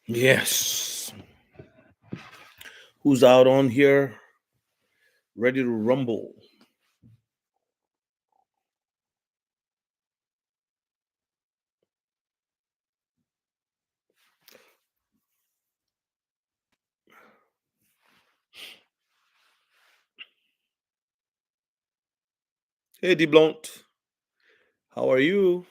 Yes. Who's out on here? Ready to rumble. Hey, D Blunt. How are you?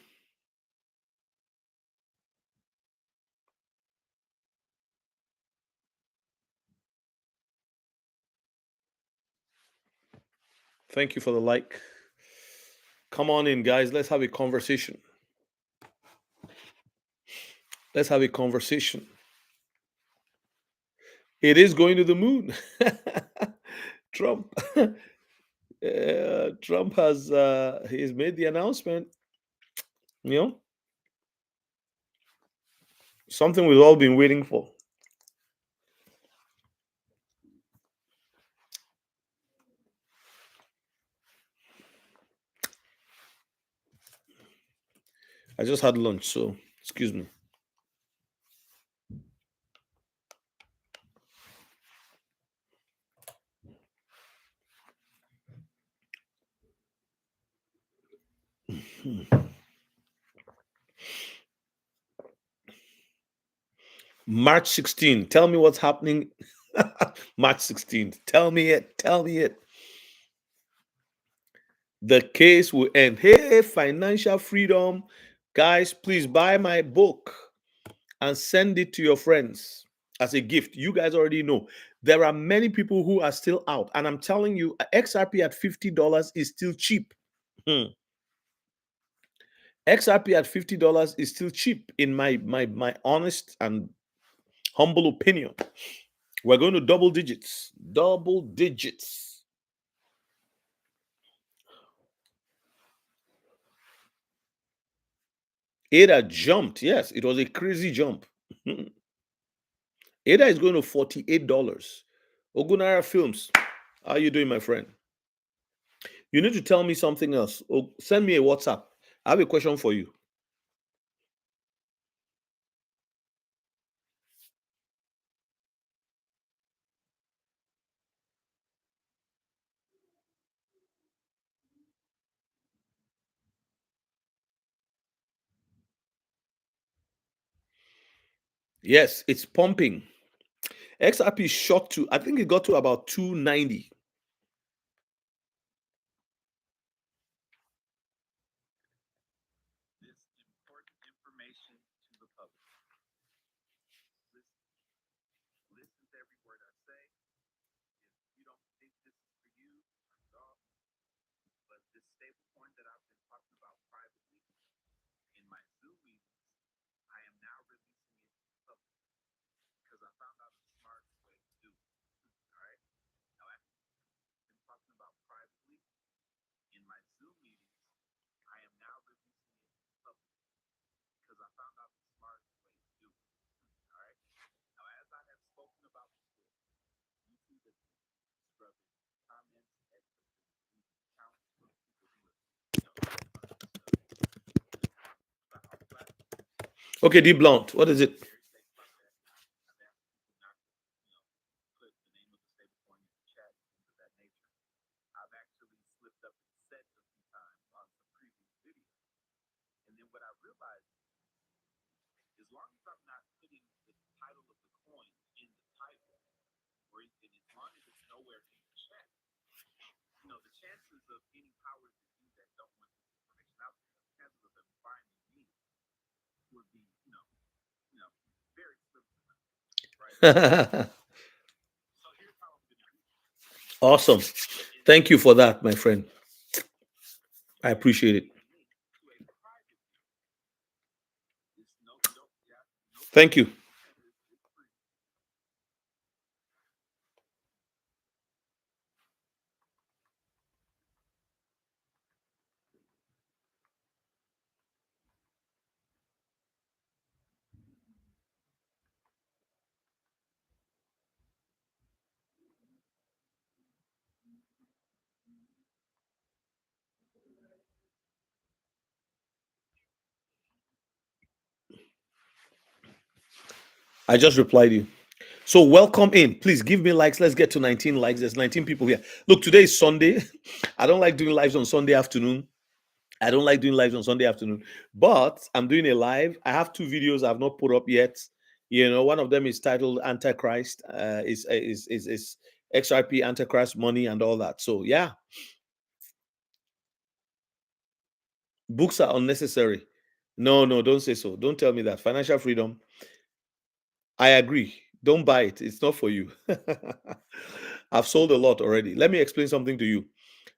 Thank you for the like. Come on in, guys. Let's have a conversation. Let's have a conversation. It is going to the moon. Trump. Trump has he's made the announcement. You know, something we've all been waiting for. I just had lunch, so excuse me. March 16th. Tell me what's happening. March 16th. Tell me it. Tell me it. The case will end. Hey, financial freedom. Guys, please buy my book and send it to your friends as a gift. You guys already know there are many people who are still out. And I'm telling you, XRP at $50 is still cheap. Hmm. XRP at $50 is still cheap in my honest and humble opinion. We're going to double digits. Double digits. ADA jumped. Yes, it was a crazy jump. ADA is going to $48. Ogunara Films. How are you doing, my friend? You need to tell me something else. Send me a WhatsApp. I have a question for you. Yes, it's pumping. XRP shot to, I think it got to about 290. Okay, D Blunt, what is it? Awesome. Thank you for that, my friend. I appreciate it. Thank you. I just replied you. So welcome in. Please give me likes. Let's get to 19 likes. There's 19 people here. Look, today is Sunday. I don't like doing lives on Sunday afternoon. I don't like doing lives on Sunday afternoon, but I'm doing a live. I have two videos I've not put up yet. One of them is titled Antichrist. Is XRP Antichrist money and all that. So yeah, books are unnecessary. No, no, don't say so. Don't tell me that. Financial freedom. I agree. Don't buy it. It's not for you. I've sold a lot already. Let me explain something to you.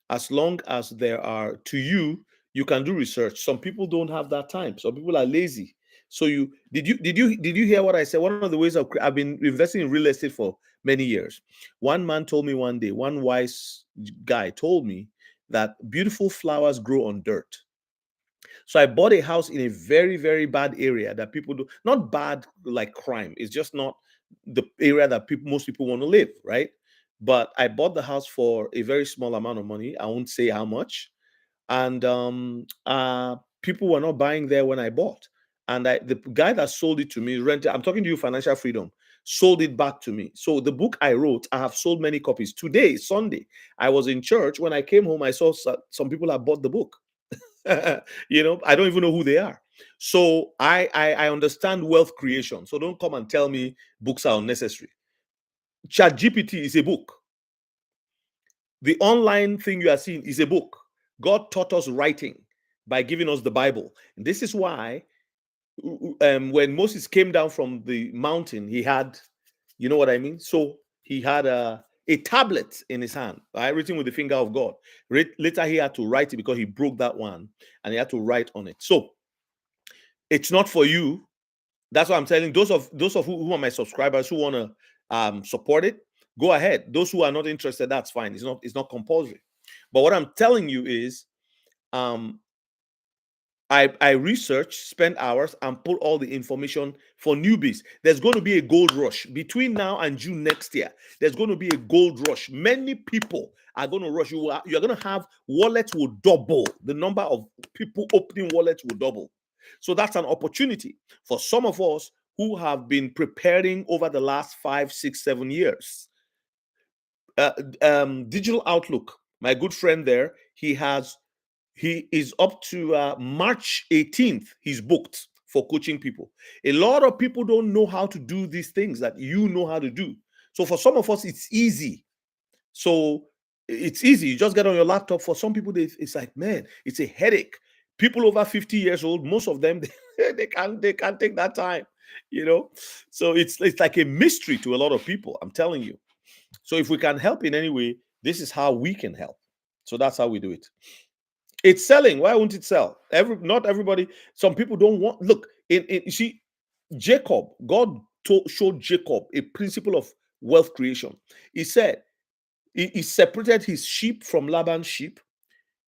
As long as there are to you, you can do research. Some people don't have that time. Some people are lazy. So did you hear what I said? One of the ways I've been investing in real estate for many years. One man told me one day, one wise guy told me that beautiful flowers grow on dirt. So I bought a house in a very, very bad area that people do not bad like crime. It's just not the area that most people want to live, right? But I bought the house for a very small amount of money. I won't say how much. And people were not buying there when I bought. And the guy that sold it to me, rented, I'm talking to you, financial freedom, sold it back to me. So the book I wrote, I have sold many copies. Today, Sunday, I was in church. When I came home, I saw some people had bought the book. I don't even know who they are. So I understand wealth creation. So don't come and tell me books are unnecessary. ChatGPT is a book. The online thing you are seeing is a book. God taught us writing by giving us the Bible. And this is why when Moses came down from the mountain, he had, you know what I mean? So he had a tablet in his hand, right, written with the finger of God. Later, he had to write it because he broke that one, and he had to write on it. So it's not for you. That's what I'm telling those of who are my subscribers who want to support it. Go ahead. Those who are not interested, that's fine. It's not compulsory. But what I'm telling you is, I research, spend hours, and put all the information for newbies. There's going to be a gold rush between now and June next year. There's going to be a gold rush. Many people are going to rush. You're going to have wallets will double. The number of people opening wallets will double. So that's an opportunity for some of us who have been preparing over the last 5, 6, 7 years. Digital Outlook, my good friend there, he is up to March 18th. He's booked for coaching people. A lot of people don't know how to do these things that you know how to do. So for some of us, it's easy. So it's easy. You just get on your laptop. For some people, it's like, man, it's a headache. People over 50 years old, most of them, they can't take that time, So it's like a mystery to a lot of people. I'm telling you. So if we can help in any way, this is how we can help. So that's how we do it. It's selling. Why won't it sell? Not everybody. Some people don't want. Look, you see, Jacob. God showed Jacob a principle of wealth creation. He said he separated his sheep from Laban's sheep.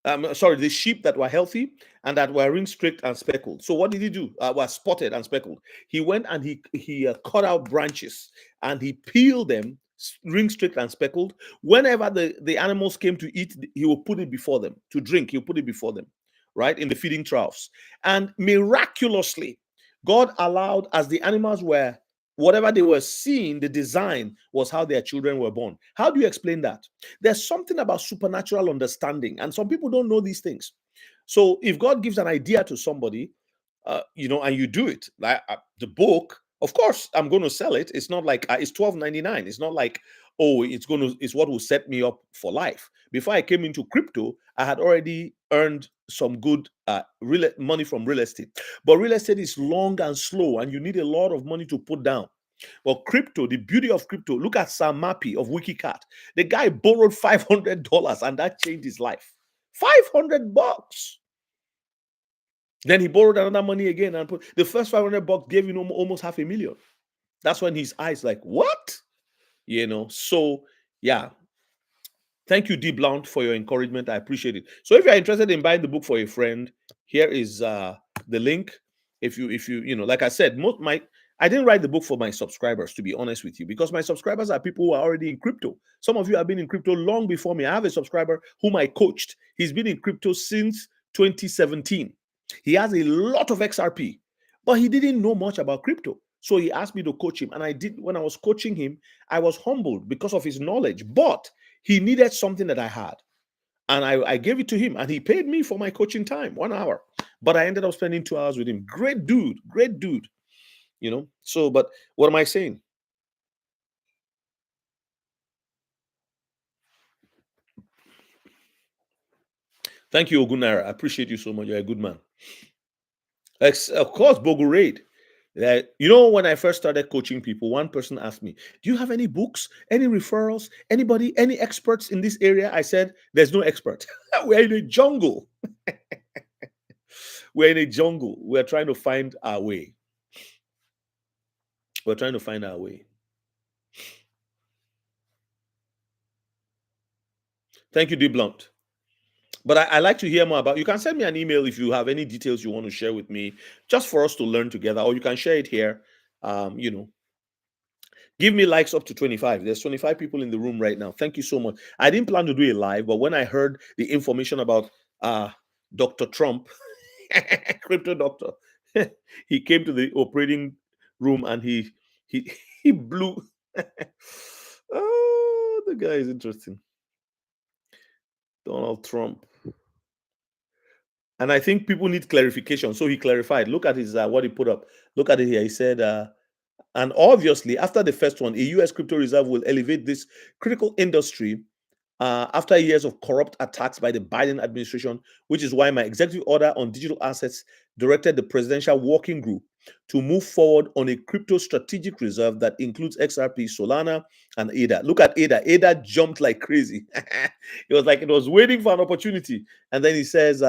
The sheep that were healthy and that were ring-streaked and speckled. So what did he do? Was spotted and speckled. He went and he cut out branches and he peeled them, ring-streaked and speckled. Whenever the animals came to eat, he will put it before them. To drink, he'll put it before them, right, in the feeding troughs. And miraculously, God allowed, as the animals were, whatever they were seeing, the design was how their children were born. How do you explain that? There's something about supernatural understanding, and some people don't know these things. So if God gives an idea to somebody, and you do it, like the book, of course, I'm going to sell it. It's not like it's $12.99. It's not like, oh, it's what will set me up for life. Before I came into crypto, I had already earned some good money from real estate. But real estate is long and slow, and you need a lot of money to put down. Well, crypto, the beauty of crypto, look at Sam Mappy of WikiCat. The guy borrowed $500 and that changed his life. $500. Then he borrowed another money again and put the first $500 gave him almost $500,000. That's when his eyes like, what? So yeah. Thank you, D Blount, for your encouragement. I appreciate it. So if you're interested in buying the book for a friend, here is the link. If you like I said, I didn't write the book for my subscribers, to be honest with you, because my subscribers are people who are already in crypto. Some of you have been in crypto long before me. I have a subscriber whom I coached. He's been in crypto since 2017. He has a lot of XRP, but he didn't know much about crypto. So he asked me to coach him. And I did. When I was coaching him, I was humbled because of his knowledge. But he needed something that I had. And I gave it to him. And he paid me for my coaching time, 1 hour. But I ended up spending 2 hours with him. Great dude. Great dude. So, but what am I saying? Thank you, Ogunara. I appreciate you so much. You're a good man. Of course, Bogu Raid. When I first started coaching people, one person asked me, "Do you have any books, any referrals, anybody, any experts in this area?" I said, "There's no expert. We're in a jungle. We're in a jungle. We're trying to find our way. We're trying to find our way." Thank you, D Blunt. But I like to hear more about. You can send me an email if you have any details you want to share with me, just for us to learn together, or you can share it here. Give me likes up to 25. There's 25 people in the room right now. Thank you so much. I didn't plan to do a live, but when I heard the information about Dr. Trump, crypto doctor, he came to the operating room and he he blew. Oh, the guy is interesting. Donald Trump. And I think people need clarification. So he clarified. Look at his what he put up. Look at it here. He said, and obviously, after the first one, a U.S. crypto reserve will elevate this critical industry after years of corrupt attacks by the Biden administration, which is why my executive order on digital assets directed the presidential working group to move forward on a crypto strategic reserve that includes XRP, Solana, and ADA. Look at ADA. ADA jumped like crazy. It was like it was waiting for an opportunity. And then he says,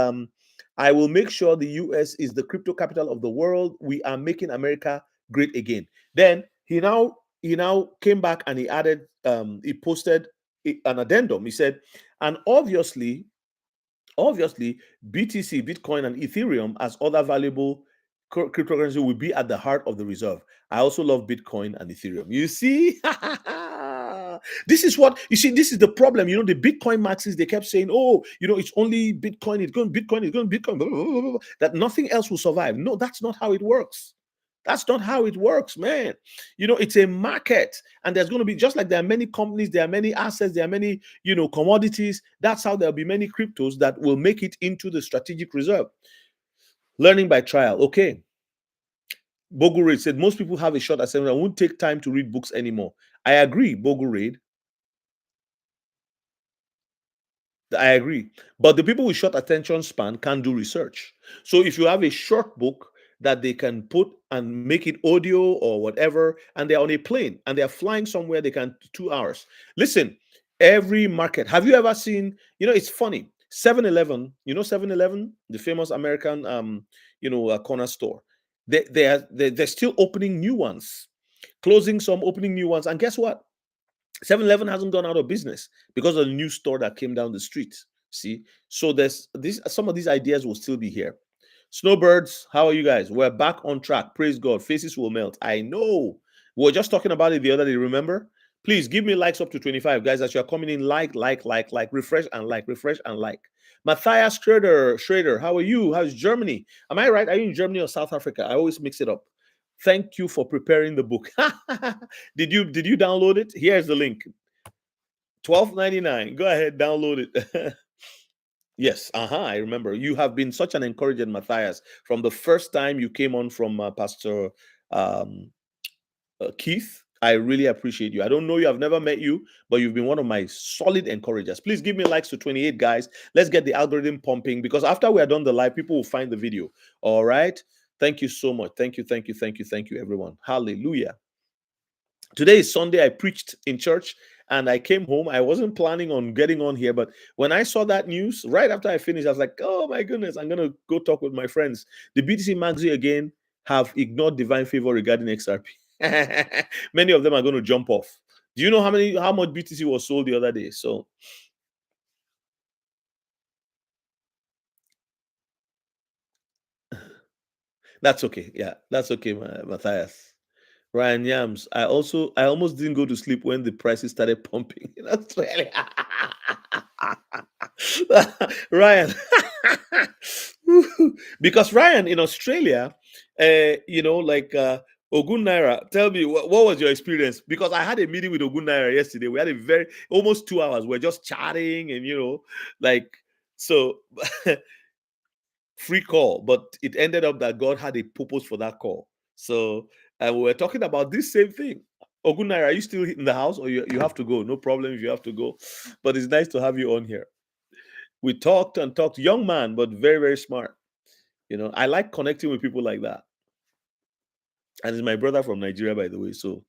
I will make sure the US is the crypto capital of the world. We are making America great again. Then he now came back and he added, he posted an addendum. He said, and obviously, BTC, Bitcoin, and Ethereum as other valuable cryptocurrency will be at the heart of the reserve. I also love Bitcoin and Ethereum. You see, this is what you see. This is the problem. The Bitcoin maxis, they kept saying, "Oh, it's only Bitcoin. It's going Bitcoin. It's going Bitcoin." Blah, blah, blah, blah, that nothing else will survive. No, that's not how it works. That's not how it works, man. It's a market, and there's going to be, just like there are many companies, there are many assets, there are many, commodities. That's how there'll be many cryptos that will make it into the strategic reserve. Learning by trial. Okay. Bogu Raid said most people have a short assessment and won't take time to read books anymore. I agree, Bogu Raid. I agree. But the people with short attention span can do research. So if you have a short book that they can put and make it audio or whatever, and they're on a plane and they're flying somewhere, they can 2 hours. Listen, every market. Have you ever seen, it's funny. 7-Eleven, 7-Eleven, the famous American corner store. They're still opening new ones, closing some, opening new ones. And guess what? 7-Eleven hasn't gone out of business because of the new store that came down the street. See, so there's this. Some of these ideas will still be here. Snowbirds, how are you guys? We're back on track. Praise God. Faces will melt. I know. We were just talking about it the other day. Remember? Please give me likes up to 25, guys. As you're coming in, like, refresh and like, refresh and like. Matthias Schrader, how are you? How's Germany? Am I right? Are you in Germany or South Africa? I always mix it up. Thank you for preparing the book. Did you download it? Here's the link. $12.99. Go ahead, download it. Yes, I remember. You have been such an encourager, Matthias, from the first time you came on from Pastor um, Keith. I really appreciate you. I don't know you, I've never met you, but you've been one of my solid encouragers. Please give me likes to 28, guys. Let's get the algorithm pumping, because after we are done the live, people will find the video. All right. Thank you so much. Thank you, everyone. Hallelujah. Today is Sunday. I preached in church and I came home. I wasn't planning on getting on here, but when I saw that news, right after I finished, I was like, oh my goodness, I'm going to go talk with my friends. The BTC Maxi again have ignored divine favor regarding XRP. Many of them are going to jump off. Do you know how much BTC was sold the other day? So that's okay. Yeah, that's okay, Matthias. Ryan Yams, I almost didn't go to sleep when the prices started pumping in Australia. Ryan, because Ryan in Australia, Ogun Naira, tell me what was your experience? Because I had a meeting with Ogun Naira yesterday. We had a very almost 2 hours. We're just chatting and like so free call, but it ended up that God had a purpose for that call. So and we were talking about this same thing. Ogun Naira, are you still in the house or you have to go? No problem if you have to go. But it's nice to have you on here. We talked and talked, young man, but very, very smart. I like connecting with people like that. And it's my brother from Nigeria, by the way. So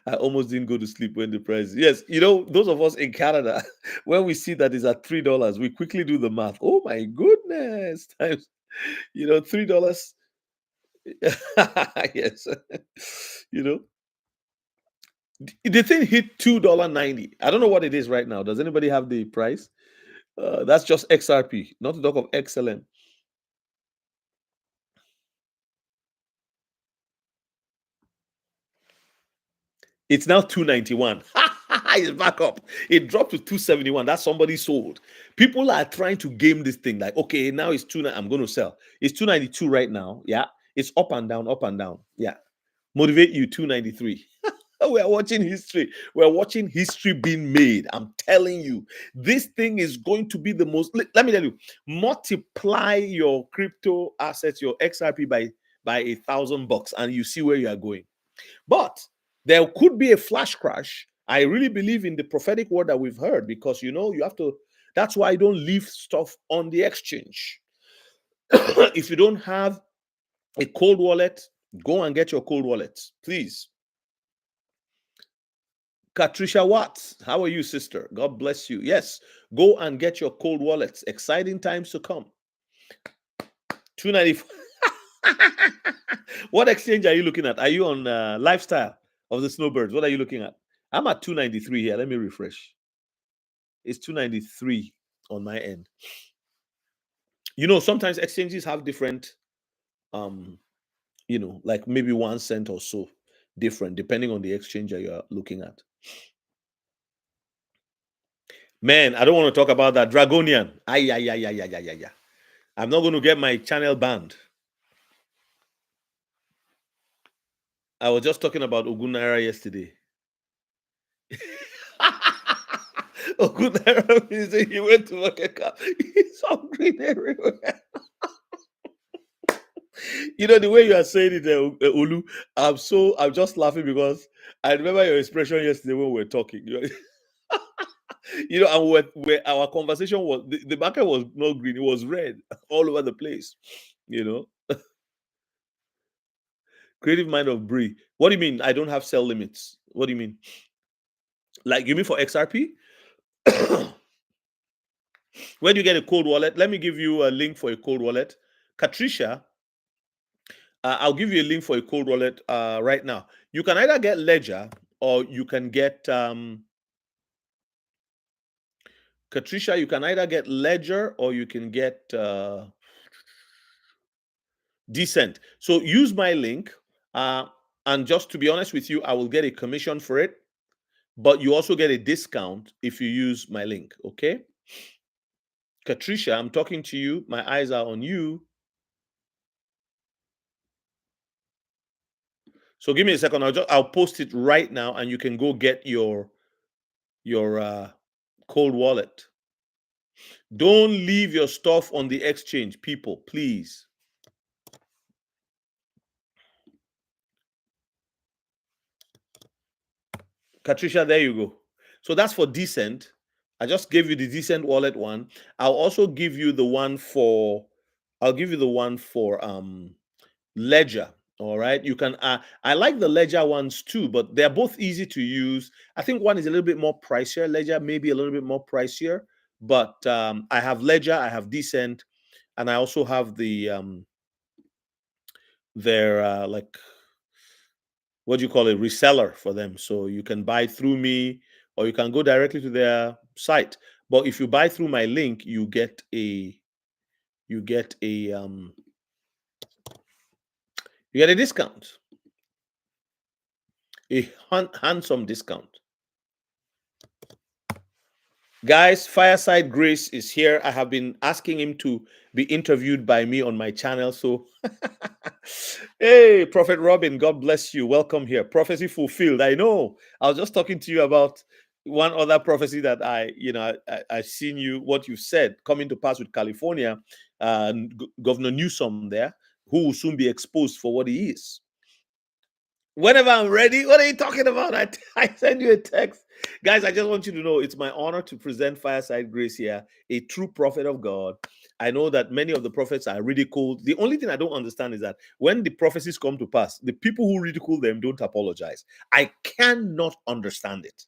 I almost didn't go to sleep when the price. Yes, those of us in Canada, when we see that it's at $3, we quickly do the math. Oh my goodness! Times, $3. Yes, you know the thing hit $2.90. I don't know what it is right now. Does anybody have the price? That's just XRP, not to talk of XLM. It's now 291. It's back up. It dropped to 271. That's somebody sold. People are trying to game this thing. Like, okay, now it's I'm going to sell. It's 292 right now. Yeah. It's up and down, up and down. Yeah. Motivate you 293. We are watching history. We're watching history being made. I'm telling you, this thing is going to be the most. Let me tell you, multiply your crypto assets, your XRP by $1,000, and you see where you are going. But there could be a flash crash. I really believe in the prophetic word that we've heard because you have to. That's why I don't leave stuff on the exchange. If you don't have a cold wallet, go and get your cold wallet, please. Katricia Watts, how are you, sister? God bless you. Yes, go and get your cold wallets. Exciting times to come. 294. What exchange are you looking at? Are you on Lifestyle of the Snowbirds? What are you looking at? I'm at 293 here. Let me refresh. It's 293 on my end. Sometimes exchanges have different, like maybe 1 cent or so different, depending on the exchange that you're looking at. Man, I don't want to talk about that. Dragonian. Ay. I'm not going to get my channel banned. I was just talking about Ogun Naira yesterday. Ogun Naira means he went to work a car. He's hungry everywhere. The way you are saying it, Olu, I'm just laughing because I remember your expression yesterday when we were talking. And where our conversation was, the market was not green, it was red all over the place. Creative mind of Brie. What do you mean? I don't have sell limits. What do you mean? Like you mean for XRP? Where do you get a cold wallet? Let me give you a link for a cold wallet. Katricia, I'll give you a link for a cold wallet right now. You can either get Ledger or you can get Katricia. You can either get Ledger or you can get Decent. So use my link, and just to be honest with you, I will get a commission for it, but you also get a discount if you use my link. Okay, Katricia, I'm talking to you. My eyes are on you. So give me a second. I'll post it right now, and you can go get your cold wallet. Don't leave your stuff on the exchange, people, please. Katricia, there you go. So that's for Decent. I just gave you the Decent wallet one. I'll also give you the one for Ledger. All right. You can I like the Ledger ones too, but they're both easy to use. I think one is a little bit more pricier. Ledger maybe a little bit more pricier, but I have Ledger, I have Decent, and I also have their like, what do you call it, reseller for them. So you can buy through me or you can go directly to their site. But if you buy through my link, you get a discount, a handsome discount. Guys, Fireside Grace is here. I have been asking him to be interviewed by me on my channel. So, hey, Prophet Robin, God bless you. Welcome here. Prophecy fulfilled. I know. I was just talking to you about one other prophecy that I've seen you, what you said, coming to pass with California, Governor Newsom there, who will soon be exposed for what he is. Whenever I'm ready, what are you talking about? I send you a text. Guys, I just want you to know it's my honor to present Fireside Grace here, a true prophet of God. I know that many of the prophets are ridiculed. The only thing I don't understand is that when the prophecies come to pass, the people who ridicule them don't apologize. I cannot understand it.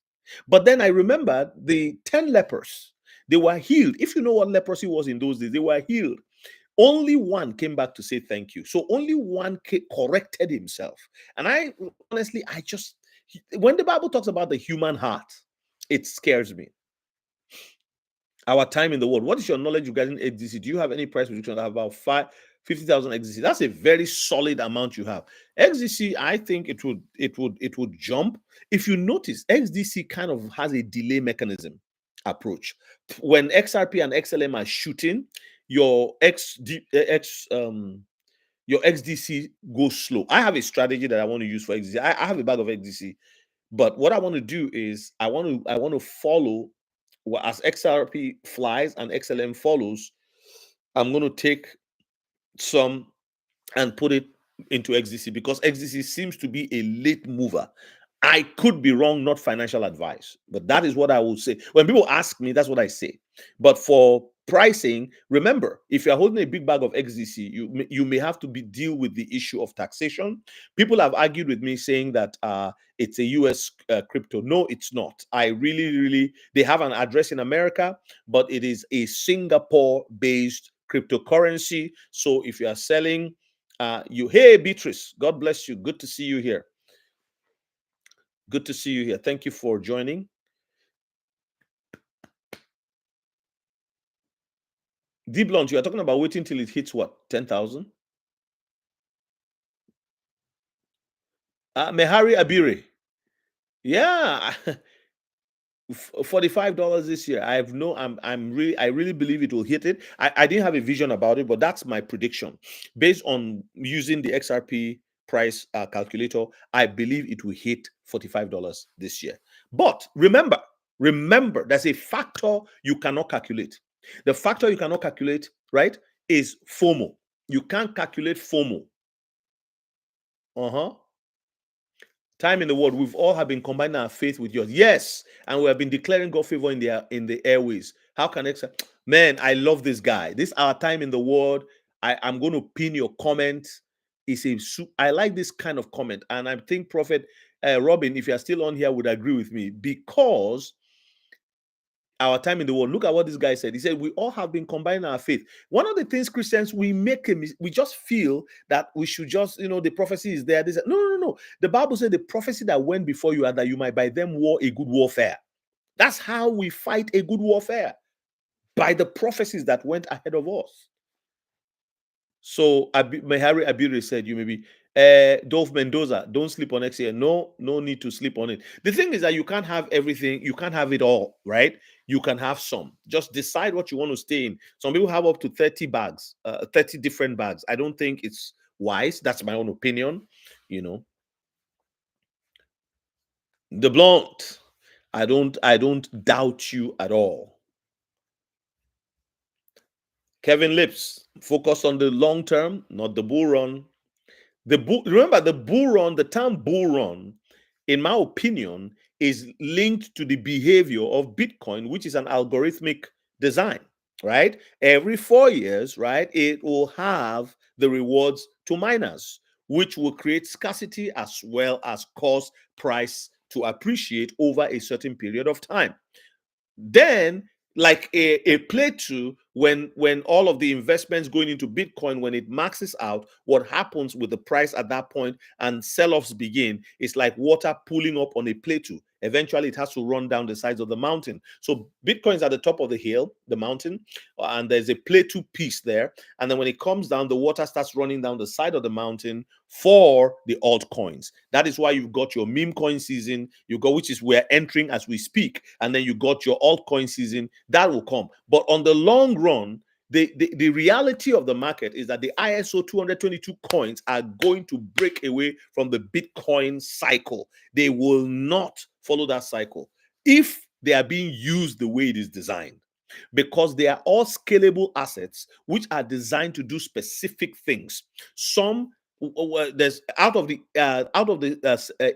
But then I remember the 10 lepers. They were healed. If you know what leprosy was in those days, they were healed. Only one came back to say thank you. So only one corrected himself. And I honestly, when the Bible talks about the human heart, it scares me. Our time in the world. What is your knowledge regarding XDC? Do you have any price prediction? I have about 50,000 XDC. That's a very solid amount you have. XDC, I think it would jump. If you notice, XDC kind of has a delay mechanism approach. When XRP and XLM are shooting, your XDC goes slow. I have a strategy that I want to use for XDC. I have a bag of XDC, but what I want to do is I want to follow as XRP flies and XLM follows. I'm going to take some and put it into XDC because XDC seems to be a late mover. I could be wrong, not financial advice, but that is what I will say. When people ask me, that's what I say. But for pricing, remember, if you're holding a big bag of XDC, you may have to deal with the issue of taxation. People have argued with me saying that it's a US crypto. No, it's not. They have an address in America, but it is a Singapore-based cryptocurrency. So if you are selling, hey, Beatrice, God bless you. Good to see you here. Good to see you here. Thank you for joining. Deep launch, you are talking about waiting till it hits what? 10,000? Mehari Abire. Yeah. $45 this year. I really believe it will hit it. I didn't have a vision about it, but that's my prediction. Based on using the XRP price calculator, I believe it will hit $45 this year. But remember, there's a factor you cannot calculate. The factor you cannot calculate, right, is FOMO. You can't calculate FOMO. Time in the world, we've all have been combining our faith with yours. Yes, and we have been declaring God favor in the airways. How can man? I love this guy. This our time in the world. I'm going to pin your comment. I like this kind of comment, and I think Prophet Robin, if you're still on here, would agree with me because our time in the world. Look at what this guy said. He said, we all have been combining our faith. One of the things Christians, we just feel that we should just, the prophecy is there. No. The Bible said the prophecy that went before you are that you might by them war a good warfare. That's how we fight a good warfare, by the prophecies that went ahead of us. So Mehari Abiri said, you may be Dolph Mendoza, don't sleep on XAN. No need to sleep on it. The thing is that you can't have everything, you can't have it all, right? You can have some. Just decide what you want to stay in. Some people have up to 30 bags, 30 different bags. I don't think it's wise. That's my own opinion, The blunt, I don't doubt you at all. Kevin Lips, focus on the long term, not the bull run. Remember the bull run, the term bull run, in my opinion, is linked to the behavior of Bitcoin, which is an algorithmic design, right? Every 4 years, right, it will have the rewards to miners, which will create scarcity as well as cause price to appreciate over a certain period of time. Then, like a playthrough, when all of the investments going into Bitcoin, when it maxes out, what happens with the price at that point and sell-offs begin, it's like water pooling up on a plateau. Eventually it has to run down the sides of the mountain. So Bitcoin's at the top of the hill, the mountain, and there's a plateau piece there. And then when it comes down, the water starts running down the side of the mountain for the altcoins. That is why you've got your meme coin season, you got, which is we're entering as we speak, and then you got your altcoin season that will come. But on the long run, the reality of the market is that the ISO 222 coins are going to break away from the Bitcoin cycle. They will not follow that cycle if they are being used the way it is designed, because they are all scalable assets which are designed to do specific things. Some there's out of the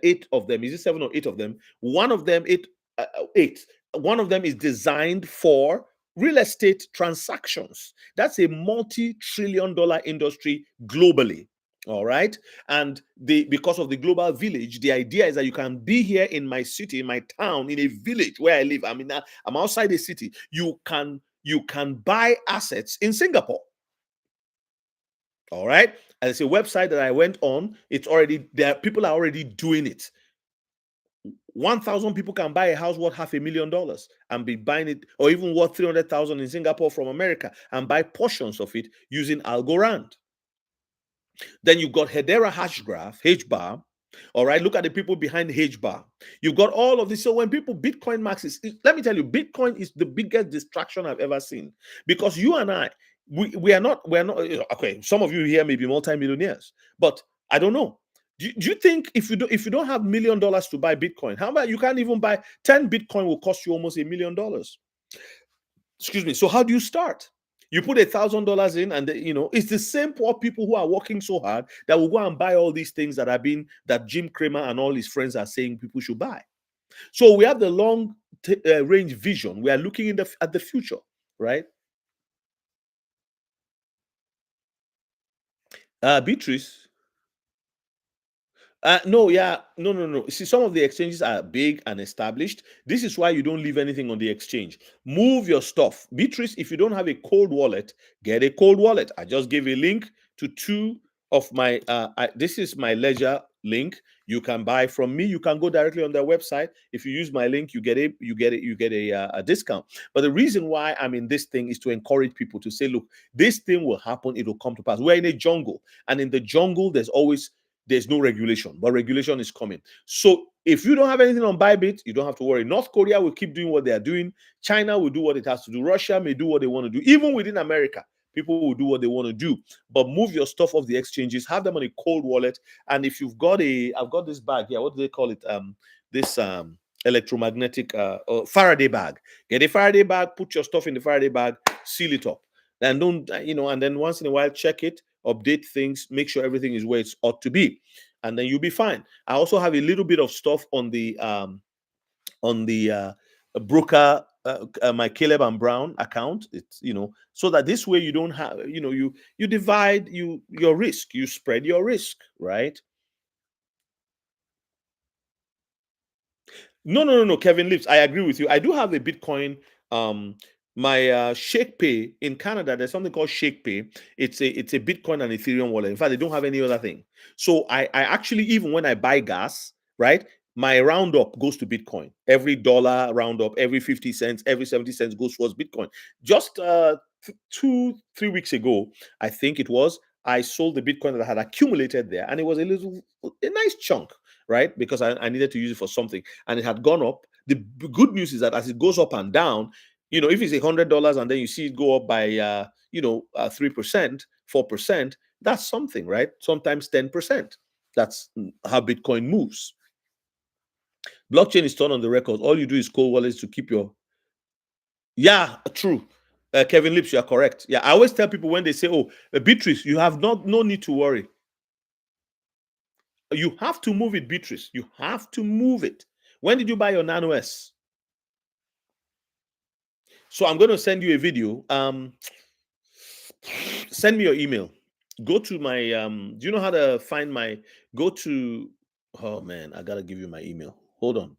eight of them, is it seven or eight of them? One of them, eight. One of them is designed for real estate transactions. That's a multi-trillion-dollar industry globally. All right. And because of the global village, the idea is that you can be here in my city, in my town, in a village where I live. I mean, I'm outside the city. You can buy assets in Singapore. All right. And it's a website that I went on. It's already there. People are already doing it. 1,000 people can buy a house worth $500,000 and be buying it, or even worth 300,000 in Singapore from America, and buy portions of it using Algorand. Then you've got Hedera Hashgraph, HBAR. All right, look at the people behind HBAR. You've got all of this. So when people Bitcoin maxes, let me tell you, Bitcoin is the biggest distraction I've ever seen, because you and I, we're not okay. Some of you here may be multimillionaires, but I don't know. Do you think if you don't have $1 million to buy Bitcoin, how about you can't even buy 10 Bitcoin will cost you almost $1 million? Excuse me. So how do you start? You put $1,000 in, and it's the same poor people who are working so hard that will go and buy all these things that Jim Cramer and all his friends are saying people should buy. So we have the long range vision. We are looking at the future, right? Beatrice. No, yeah, no. See, some of the exchanges are big and established. This is why you don't leave anything on the exchange. Move your stuff. Beatrice, if you don't have a cold wallet, get a cold wallet. I just gave a link to two of my. This is my Ledger link. You can buy from me. You can go directly on their website. If you use my link, you get a discount. But the reason why I'm in this thing is to encourage people to say, look, this thing will happen. It will come to pass. We're in a jungle, and in the jungle, there's no regulation, but regulation is coming. So if you don't have anything on Bybit, you don't have to worry. North Korea will keep doing what they are doing. China will do what it has to do. Russia may do what they want to do. Even within America, people will do what they want to do. But move your stuff off the exchanges, have them on a cold wallet. And if you've got I've got this bag here. What do they call it? This electromagnetic or Faraday bag. Get a Faraday bag, put your stuff in the Faraday bag, seal it up. And don't, and then once in a while, check it, update things, make sure everything is where it ought to be, and then you'll be fine. I also have a little bit of stuff on the broker, my Caleb and Brown account. It's so that this way you don't have, you divide your risk, you spread your risk, right? No, Kevin Lips. I agree with you. I do have a Bitcoin. My Shake Pay in Canada, there's something called Shake Pay. It's a Bitcoin and Ethereum wallet. In fact, they don't have any other thing. So I actually, even when I buy gas, right, my roundup goes to Bitcoin. Every dollar roundup, every 50 cents, every 70 cents goes towards Bitcoin. Just 2-3 weeks ago, I think it was, I sold the Bitcoin that I had accumulated there, and it was a nice chunk, right? Because I needed to use it for something, and it had gone up. The good news is that as it goes up and down, if it's $100 and then you see it go up by 3%, 4%, that's something, right? Sometimes 10%. That's how Bitcoin moves. Blockchain is turned on the record. All you do is cold wallets to keep your. Yeah, true. Kevin Lips, you are correct. Yeah, I always tell people when they say, "Oh, Beatrice, you have no need to worry." You have to move it, Beatrice. You have to move it. When did you buy your Nano S? So I'm going to send you a video. Send me your email. Go to my do you know how to find my go to oh man, I gotta give you my email. Hold on.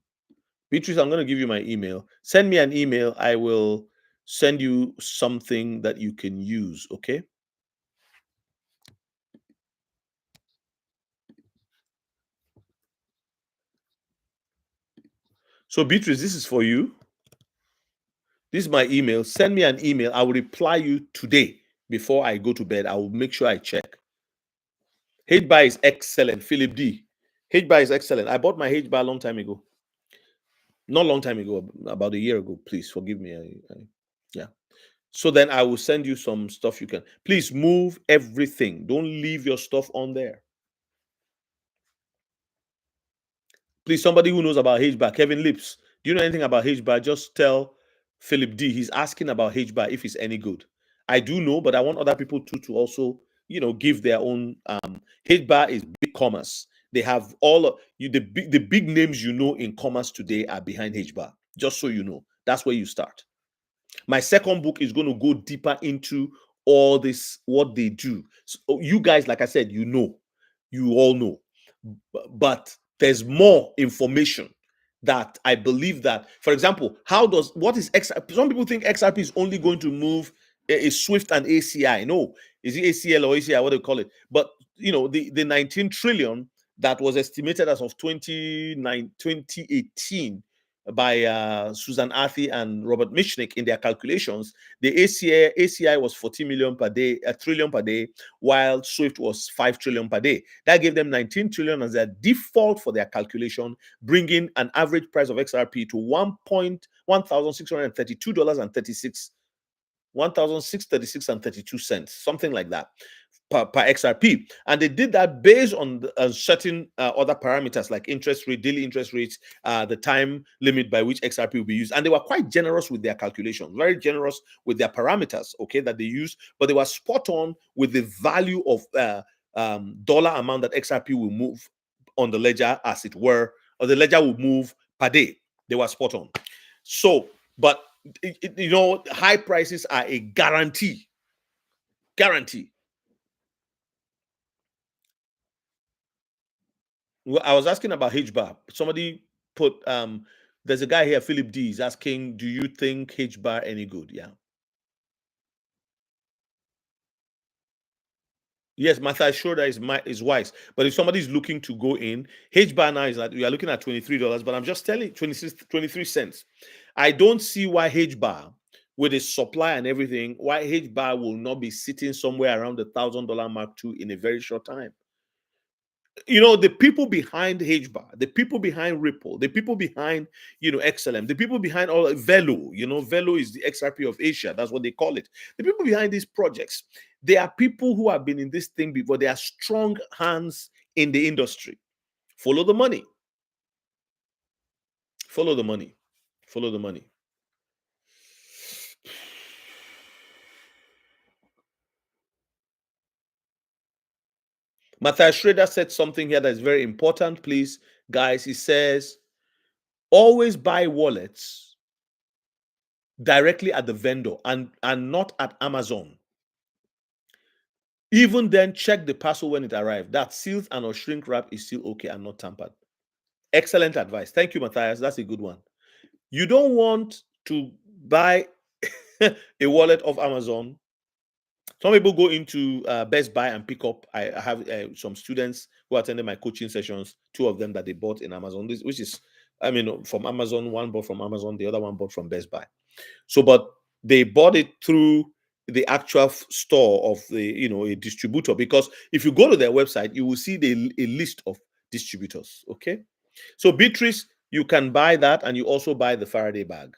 Beatrice, I'm gonna give you my email. Send me an email. I will send you something that you can use, okay? So Beatrice, this is for you. This is my email. Send me an email. I will reply you today before I go to bed. I will make sure I check. HBAR is excellent. Philip D. HBAR is excellent. I bought my HBAR a long time ago. Not long time ago, about a year ago. Please forgive me. Yeah. So then I will send you some stuff you can. Please move everything. Don't leave your stuff on there. Please, somebody who knows about HBAR, Kevin Lips. Do you know anything about HBAR? Just tell Philip D. He's asking about HBAR if it's any good. I do know, but I want other people to also, give their own. HBAR is big commerce. They have all of you the big names in commerce today are behind HBAR. Just so you know, that's where you start. My second book is going to go deeper into all this, what they do. So you guys, like I said, you all know, but there's more information that I believe that, for example, what is XRP? Some people think XRP is only going to move a SWIFT and ACI. No, is it ACL or ACI? What do you call it? But the 19 trillion that was estimated as of 2018 by Susan Arthey and Robert Michnick in their calculations, the ACI was 40 million per day, a trillion per day, while SWIFT was 5 trillion per day. That gave them 19 trillion as their default for their calculation, bringing an average price of XRP to $1,632.36, $1,636.32, something like that. Per XRP, and they did that based on certain other parameters like interest rate, daily interest rates, the time limit by which XRP will be used, and they were quite generous with their calculations, very generous with their parameters, okay, that they used, but they were spot on with the value of dollar amount that XRP will move on the ledger, as it were, or the ledger will move per day. They were spot on. So, but high prices are a guarantee. Well, I was asking about HBAR. Somebody put there's a guy here, Philip D, is asking, do you think HBAR any good? Yeah. Yes, Matthias Schroeder is wise. But if somebody is looking to go in, HBAR now is that we are looking at $23, but I'm just telling 23 cents. I don't see why HBAR, with its supply and everything, why HBAR will not be sitting somewhere around the $1,000 mark too in a very short time. The people behind HBAR, the people behind Ripple, the people behind, XLM, the people behind all Velo, Velo is the XRP of Asia. That's what they call it. The people behind these projects, they are people who have been in this thing before. They are strong hands in the industry. Follow the money. Follow the money. Follow the money. Matthias Schroeder said something here that is very important, please, guys. He says, always buy wallets directly at the vendor and not at Amazon. Even then, check the parcel when it arrived. That sealed and or shrink wrap is still okay and not tampered. Excellent advice. Thank you, Matthias. That's a good one. You don't want to buy a wallet off Amazon. Some people go into Best Buy and pick up. I have some students who attended my coaching sessions, two of them that they bought in Amazon, which is, from Amazon. One bought from Amazon, the other one bought from Best Buy. So, but they bought it through the actual store of a distributor, because if you go to their website, you will see a list of distributors. Okay. So Beatrice, you can buy that, and you also buy the Faraday bag.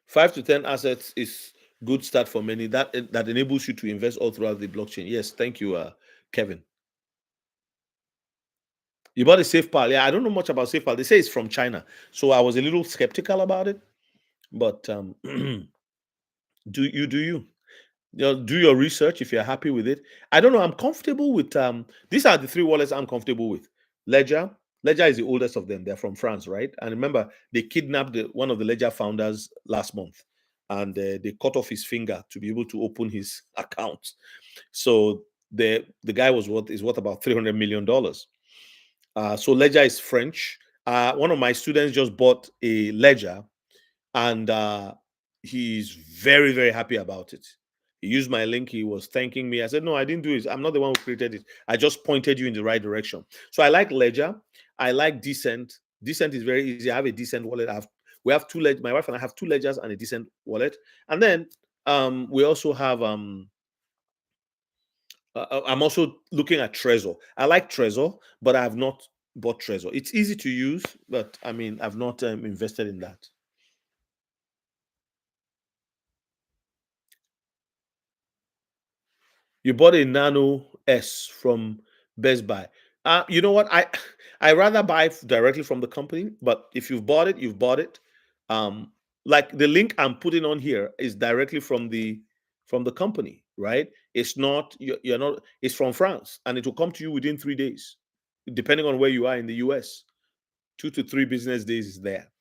5 to 10 assets is good start for many. That enables you to invest all throughout the blockchain. Yes, thank you, Kevin. You bought a SafePal. Yeah, I don't know much about SafePal. They say it's from China, so I was a little skeptical about it. But do you do your research if you're happy with it. I don't know. I'm comfortable with these are the three wallets I'm comfortable with. Ledger. Ledger is the oldest of them. They're from France, right? And remember, they kidnapped one of the Ledger founders last month, and they cut off his finger to be able to open his account. So the guy is worth about $300 million. So Ledger is French, One of my students just bought a ledger, and he's very, very happy about it. He used my link. He was thanking me. I said, no, I didn't do it. I'm not the one who created it. I just pointed you in the right direction. So I like Ledger. I like Decent. Decent is very easy. I have a Decent wallet. We have two ledgers. My wife and I have two ledgers and a Decent wallet. And then we also have I'm also looking at Trezor. I like Trezor, but I have not bought Trezor. It's easy to use, but I mean, I've not invested in that. You bought a Nano S from Best Buy. You know what? I rather buy directly from the company, but if you've bought it, you've bought it. Um, like the link I'm putting on here is directly from the company, right? It's not you're not. It's from France, and it will come to you within 3 days, depending on where you are in the US. 2 to 3 business days is there.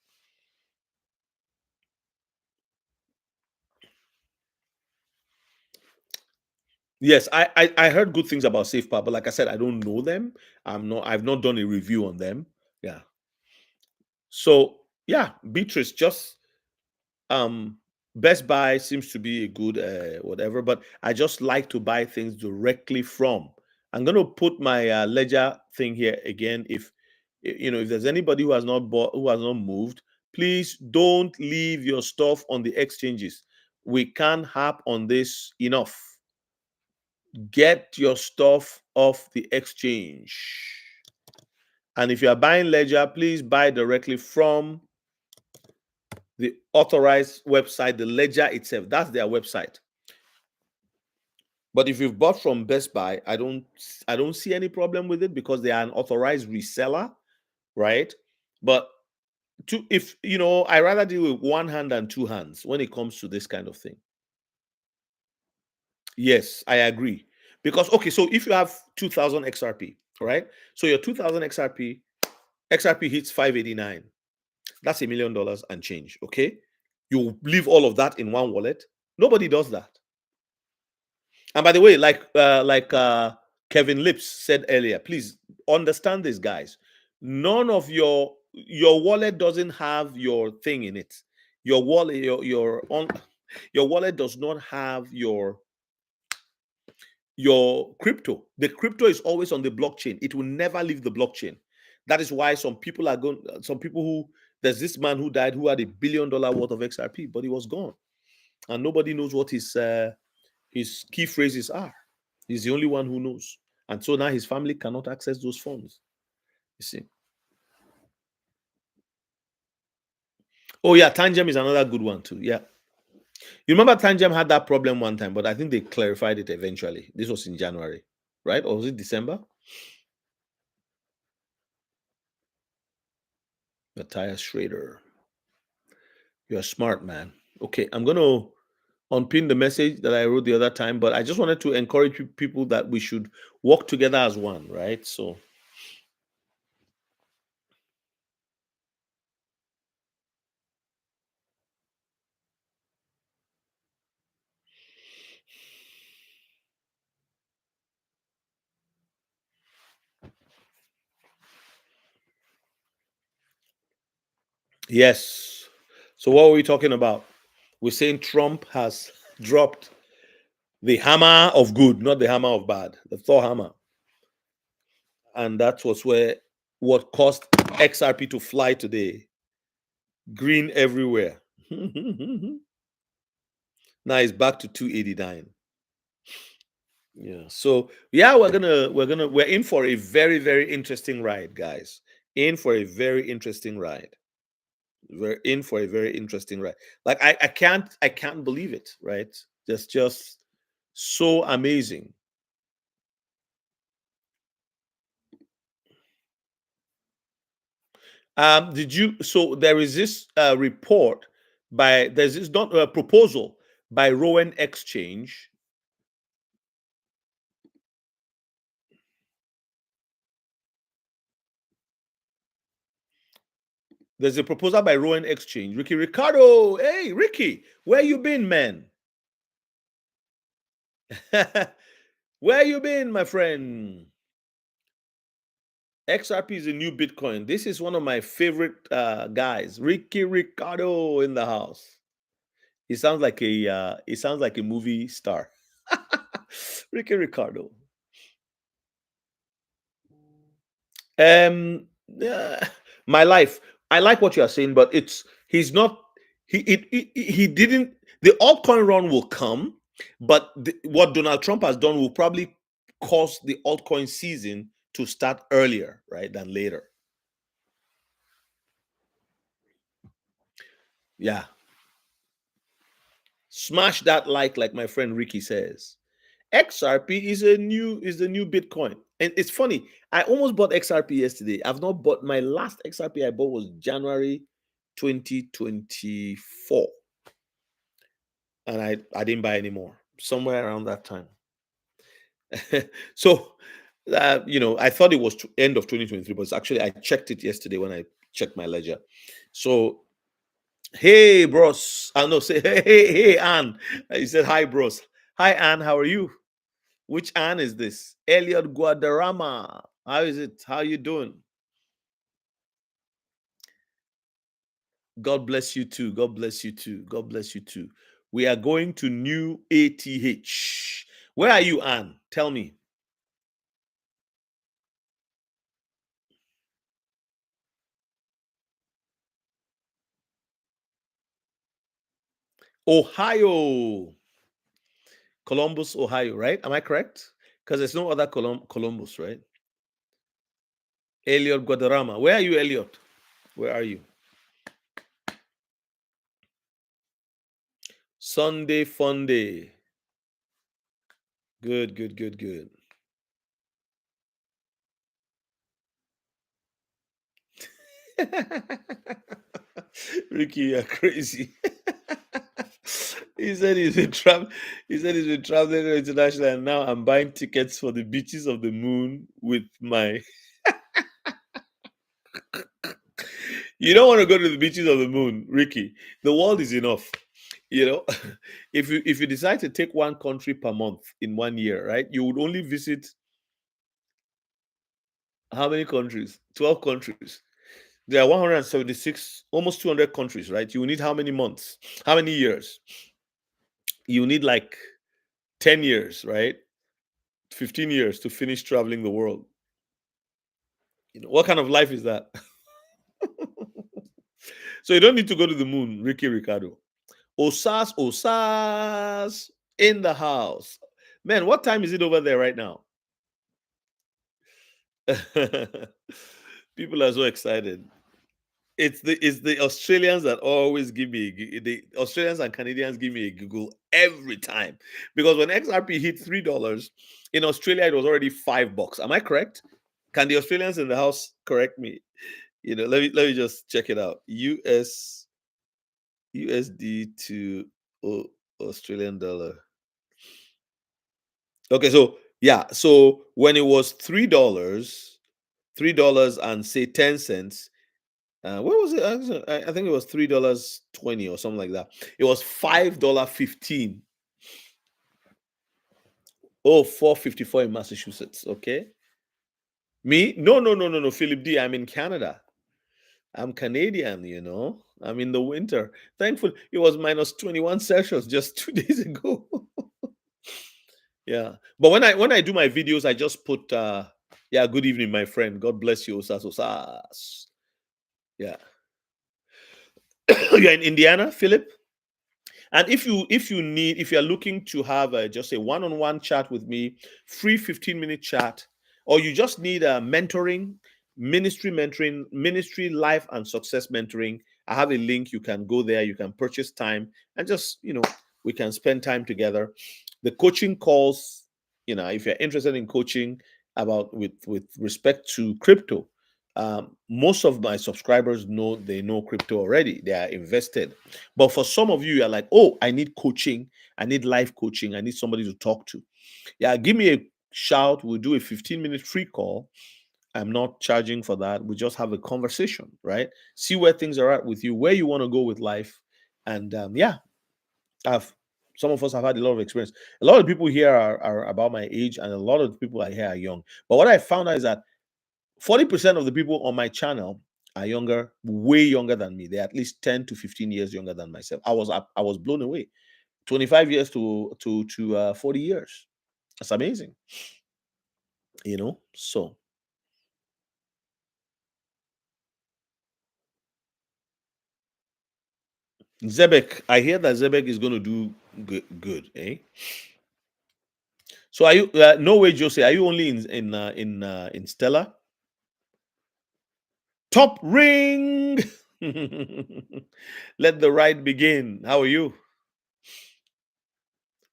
Yes, I heard good things about SafePal, but like I said, I don't know them. I've not done a review on them. Yeah. So yeah, Beatrice, just um Best Buy seems to be a good whatever, but I just like to buy things directly from. I'm gonna put my ledger thing here again. If there's anybody who has not bought, who has not moved, please don't leave your stuff on the exchanges. We can't harp on this enough. Get your stuff off the exchange. And if you are buying Ledger, please buy directly from the authorized website, the Ledger itself. That's their website. But if you've bought from Best Buy, I don't see any problem with it because they are an authorized reseller, right? But if I rather deal with one hand than two hands when it comes to this kind of thing. Yes, I agree. Because okay, so if you have 2000 XRP, right? So your 2000 XRP hits 589. That's $1 million and change. Okay. You leave all of that in one wallet. Nobody does that. And by the way, like Kevin Lips said earlier, please understand this, guys. None of your wallet doesn't have your thing in it. Your wallet, your wallet does not have your crypto. The crypto is always on the blockchain. It will never leave the blockchain. That is why some people who, there's this man who died who had $1 billion worth of XRP, but he was gone. And nobody knows what his key phrases are. He's the only one who knows. And so now his family cannot access those funds. You see. Oh, yeah, Tangem is another good one too. Yeah. You remember Tangem had that problem one time, but I think they clarified it eventually. This was in January, right? Or was it December? Matthias Schrader. You're smart, man. Okay, I'm going to unpin the message that I wrote the other time, but I just wanted to encourage people that we should work together as one, right? So, yes. So, what were we talking about? We're saying Trump has dropped the hammer of good, not the hammer of bad, the Thor hammer. And that was what caused XRP to fly today. Green everywhere. Now it's back to 289. Yeah. So yeah, we're in for a very, very interesting ride, guys. In for a very interesting ride. We're in for a very interesting ride. Like I can't believe it, right? That's just so amazing. Did you? So there is this report by there's this not a proposal by Rowan Exchange. There's a proposal by Rowan Exchange. Ricky Ricardo, hey Ricky, where you been, man? Where you been, my friend? XRP is a new Bitcoin. This is one of my favorite guys, Ricky Ricardo in the house. He sounds like a movie star. Ricky Ricardo. Yeah, my life. I like what you are saying, but he's not. He didn't. The altcoin run will come, but what Donald Trump has done will probably cause the altcoin season to start earlier, right, than later. Yeah, smash that like my friend Ricky says. XRP is the new Bitcoin. And it's funny, I almost bought XRP yesterday. I've not bought my last XRP I bought was January 2024. And I didn't buy anymore. Somewhere around that time. So I thought it was end of 2023, but actually I checked it yesterday when I checked my ledger. So hey bros. I know say hey Anne. He said hi bros. Hi Anne, how are you? Which Anne is this? Elliot Guadarrama. How is it? How you doing? God bless you too. God bless you too. God bless you too. We are going to new ATH. Where are you, Anne? Tell me. Ohio. Columbus, Ohio, right? Am I correct? Because there's no other Columbus, right? Elliot Guadarrama. Where are you, Elliot? Where are you? Sunday fun day. Good, good, good, good. Ricky, you're crazy. He said he's been traveling. He said he's been traveling international, and now I'm buying tickets for the beaches of the moon with my. You don't want to go to the beaches of the moon, Ricky. The world is enough. You know, if you decide to take one country per month in 1 year, right? You would only visit how many countries? 12 countries. There are 176, almost 200 countries, right? You need how many months? How many years? You need like 10 years, right? 15 years to finish traveling the world. What kind of life is that? So you don't need to go to the moon, Ricky Ricardo. Osas, Osas in the house. Man, what time is it over there right now? People are so excited. It's the Australians that always give me the Australians and Canadians give me a Google every time, because when XRP hit $3 in Australia, it was already $5. Am I correct? Can the Australians in the house correct me? Let me just check it out. USD to Australian dollar. Okay, so yeah, so when it was $3 and say 10 cents. What was it? I think it was $3.20 or something like that. It was $5.15. Oh, 4.54 in Massachusetts. Okay. Me? No, no, no, no, no. Philip D. I'm in Canada. I'm Canadian, I'm in the winter. Thankfully, it was minus 21 Celsius just 2 days ago. Yeah. But when I do my videos, I just put yeah, good evening, my friend. God bless you, Osas Osas. Yeah. You're in Indiana, Philip? And if you're looking to have just a one-on-one chat with me, free 15-minute chat, or you just need a mentoring, ministry life and success mentoring, I have a link. You can go there, you can purchase time, and just we can spend time together. The coaching calls, if you're interested in coaching about with respect to crypto, most of my subscribers know crypto already. They are invested. But for some of you, you're like, oh, I need coaching. I need life coaching. I need somebody to talk to. Yeah, give me a shout. We'll do a 15-minute free call. I'm not charging for that. We just have a conversation, right? See where things are at with you, where you want to go with life. And yeah, I've some of us have had a lot of experience. A lot of people here are about my age, and a lot of people I here are young. But what I found out is that 40% of the people on my channel are younger, way younger than me. They're at least 10 to 15 years younger than myself. I was blown away. 25 years to 40 years. That's amazing. So Zebek, I hear that Zebek is going to do good, eh? So are you? No way, Jose. Are you only in Stella? Top ring. Let the ride begin. How are you?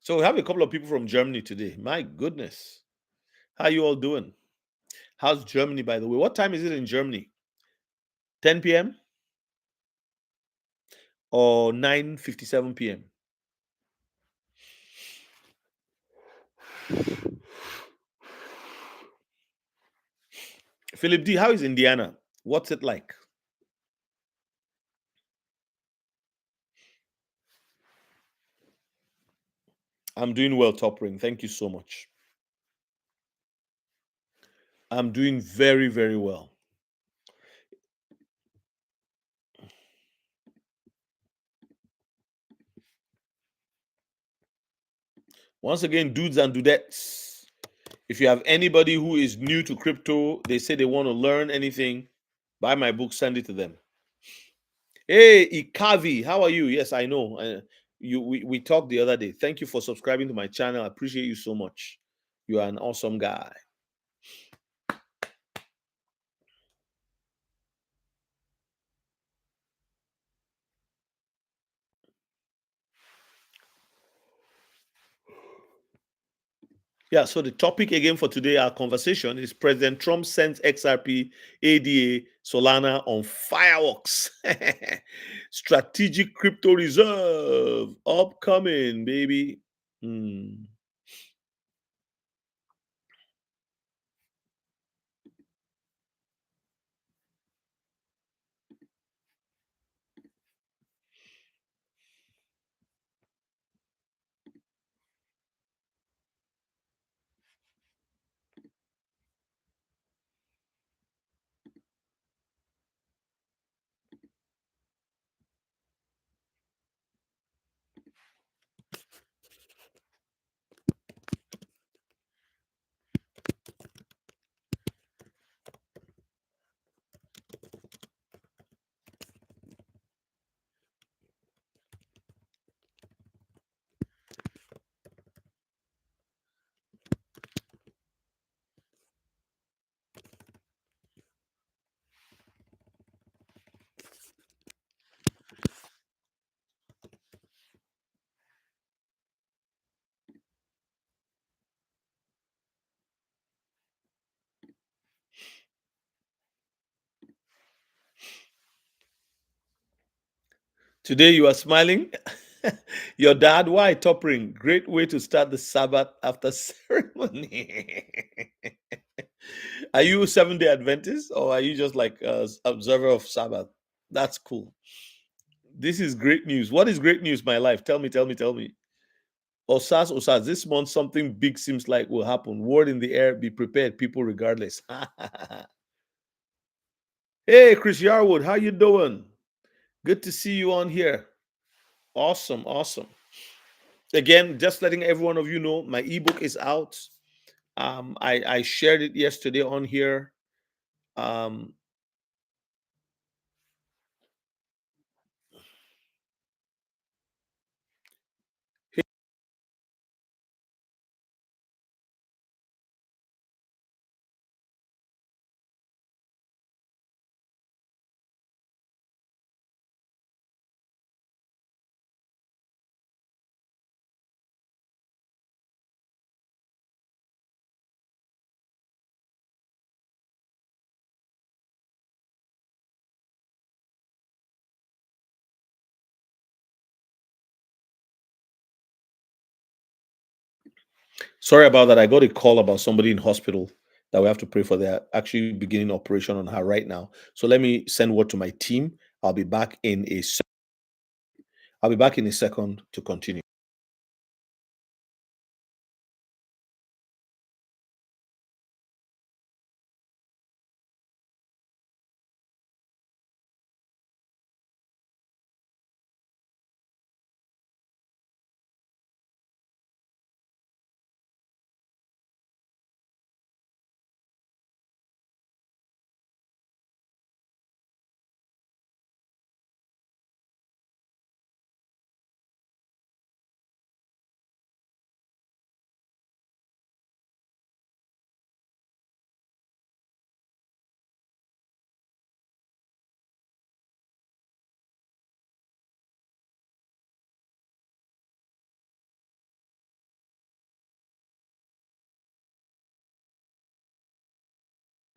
So we have a couple of people from Germany today. My goodness, how are you all doing? How's Germany, by the way? What time is it in Germany? 10 p.m. or 9:57 p.m. Philip D, how is Indiana? What's it like? I'm doing well, Top Ring. Thank you so much. I'm doing very, very well. Once again, dudes and dudettes, if you have anybody who is new to crypto, they say they want to learn anything, buy my book, send it to them. Hey, Ikavi, how are you? Yes, I know. We talked the other day. Thank you for subscribing to my channel. I appreciate you so much. You are an awesome guy. Yeah, so the topic again for today, our conversation is President Trump sends XRP, ADA, Solana on fireworks. Strategic crypto reserve upcoming, baby. Hmm. Today you are smiling. Your dad, why top ring? Great way to start the Sabbath after ceremony. Are you 7 Day Adventist or are you just like observer of Sabbath? That's cool. This is great news. What is great news, my life? Tell me, tell me, tell me. Osas, Osas, this month something big seems like will happen. Word in the air, be prepared, people, regardless. Hey, Chris Yarwood, how you doing? Good to see you on here. Awesome, awesome. Again, just letting every one of you know, my ebook is out. I shared it yesterday on here. Um, Sorry about that. I got a call about somebody in hospital that we have to pray for. They're actually beginning operation on her right now. So let me send word to my team. I'll be back in a. I'll be back in a second to continue.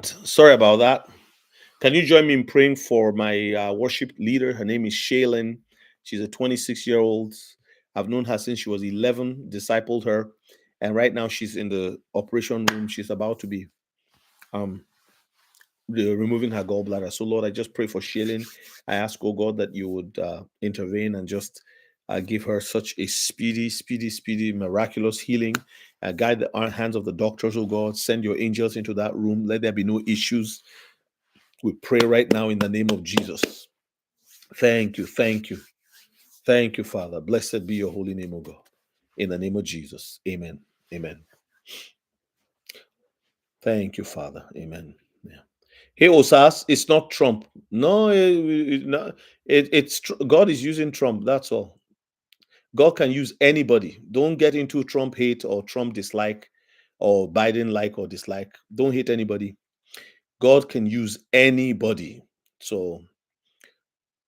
Sorry about that. Can you join me in praying for my worship leader? Her name is Shaylin. She's a 26-year-old. I've known her since she was 11, discipled her, and right now she's in the operation room. She's about to be um, removing her gallbladder. So, Lord, I just pray for Shaylin. I ask, oh God, that you would intervene and just give her such a speedy, miraculous healing. Guide the hands of the doctors, oh God. Send your angels into that room. Let there be no issues. We pray right now in the name of Jesus. Thank you, thank you, thank you, Father. Blessed be your holy name, O God. In the name of Jesus. Amen. Amen. Thank you, Father. Amen. Yeah. Hey, Osas, it's not Trump. No, no, God is using Trump. That's all. God can use anybody. Don't get into Trump hate or Trump dislike or Biden like or dislike. Don't hate anybody. God can use anybody. So,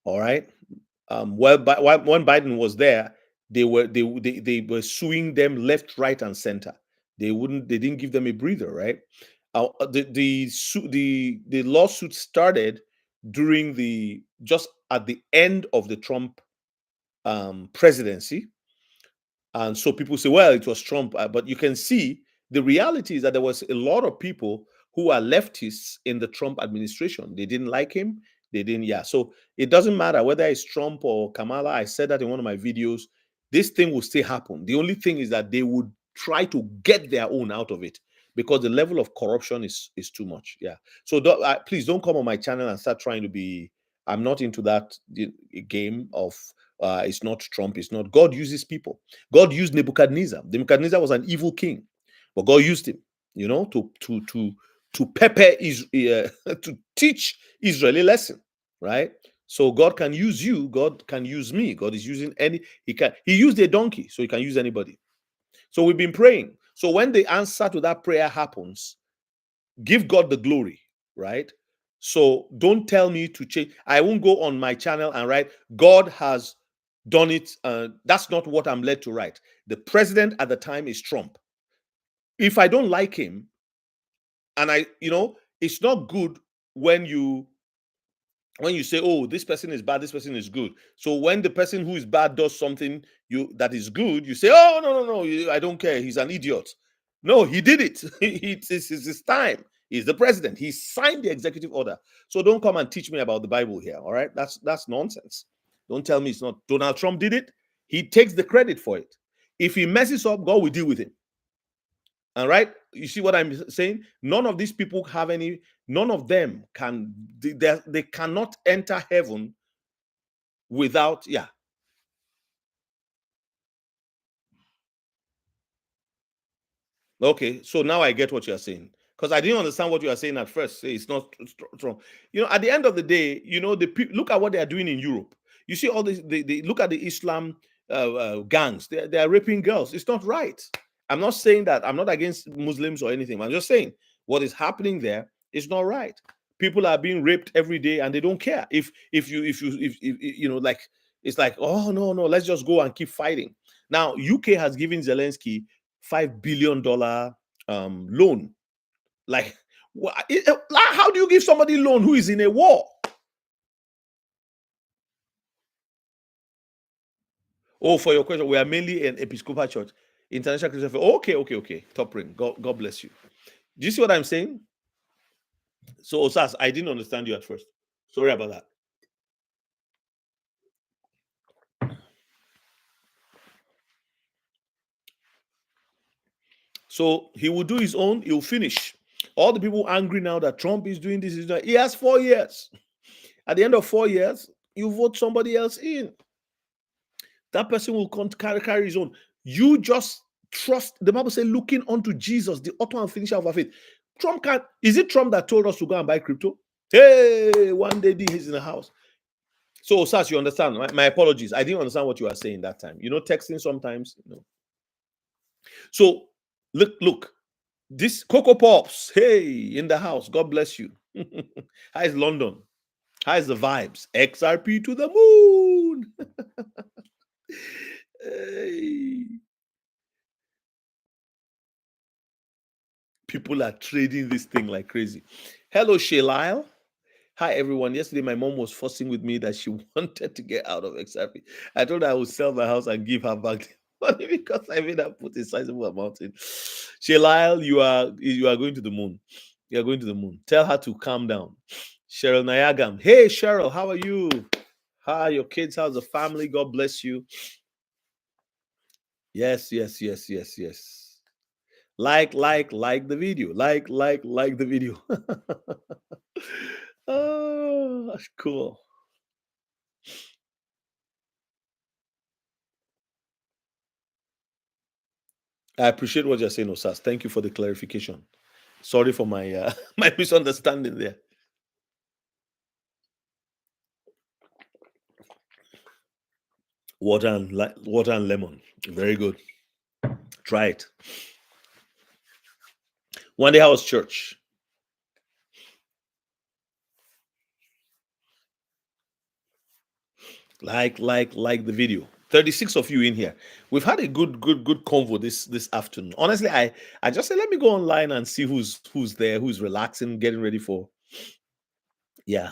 all right. Well, when Biden was there, they were suing them left, right, and center. They didn't give them a breather, right? The lawsuit started during the just at the end of the Trump presidency, and so people say, well, it was Trump. But you can see the reality is that there was a lot of people who are leftists in the Trump administration. They didn't like him. They didn't, yeah. So it doesn't matter whether it's Trump or Kamala. I said that in one of my videos. This thing will still happen. The only thing is that they would try to get their own out of it because the level of corruption is too much. Yeah. So please don't come on my channel and start trying to be. I'm not into that game of it's not Trump. It's not. God uses people. God used Nebuchadnezzar. Nebuchadnezzar was an evil king, but God used him, to pepper Israel, to teach Israel a lesson, right? So God can use you. God can use me. God is using any. He used a donkey, so he can use anybody. So we've been praying. So when the answer to that prayer happens, give God the glory, right? So don't tell me to change. I won't go on my channel and write, God has done it. That's not what I'm led to write. The president at the time is Trump. If I don't like him, and it's not good when you say, oh, this person is bad, this person is good. So when the person who is bad does something that is good, you say, oh, no, I don't care, he's an idiot. No, he did it. It's his time. He's the president. He signed the executive order. So don't come and teach me about the Bible here. All right, that's nonsense. Don't tell me it's not. Donald Trump did it. He takes the credit for it. If he messes up, God will deal with him. All right, you see what I'm saying? None of these people have any. None of them can. They cannot enter heaven without. Yeah. Okay, so now I get what you're saying because I didn't understand what you were saying at first. Say it's not strong. At the end of the day, look at what they are doing in Europe. You see all this. They look at the Islam gangs. They are raping girls. It's not right. I'm not saying that. I'm not against Muslims or anything. I'm just saying what is happening there is not right. People are being raped every day and they don't care. If like it's like, oh no, let's just go and keep fighting. Now UK has given Zelensky $5 billion loan. Like, how do you give somebody loan who is in a war? Oh, for your question, we are mainly an Episcopal church, International Christian. Okay. Top ring. God bless you. Do you see what I'm saying? So, Osas, I didn't understand you at first. Sorry about that. So he will do his own. He'll finish. All the people angry now that Trump is doing this. He has 4 years. At the end of 4 years, you vote somebody else in. That person will carry his own. You just trust. The Bible says, looking unto Jesus, the author and finisher of our faith. Trump can't. Is it Trump that told us to go and buy crypto? Hey, one day he's in the house. So, Sas, you understand? My apologies. I didn't understand what you were saying that time. Texting sometimes. So, look. This Cocoa Pops, hey, in the house. God bless you. How is London? How is the vibes? XRP to the moon. Hey. People are trading this thing like crazy. Hello, Shaylile. Hi, everyone. Yesterday, my mom was fussing with me that she wanted to get out of XRP. I told her I would sell my house and give her back the money because I made her put a sizable amount in. Shaylile, you are going to the moon. You are going to the moon. Tell her to calm down. Cheryl Nayagam. Hey, Cheryl, how are you? Hi, your kids. How's the family? God bless you. Yes, yes, yes, yes, yes. Like the video. Like the video. Oh, cool. I appreciate what you're saying, Osas. Thank you for the clarification. Sorry for my my misunderstanding there. Water and lemon. Very good. Try it. One day house church. Like the video. 36 of you in here. We've had a good convo this afternoon. Honestly, I just said let me go online and see who's there, who's relaxing, getting ready for. Yeah.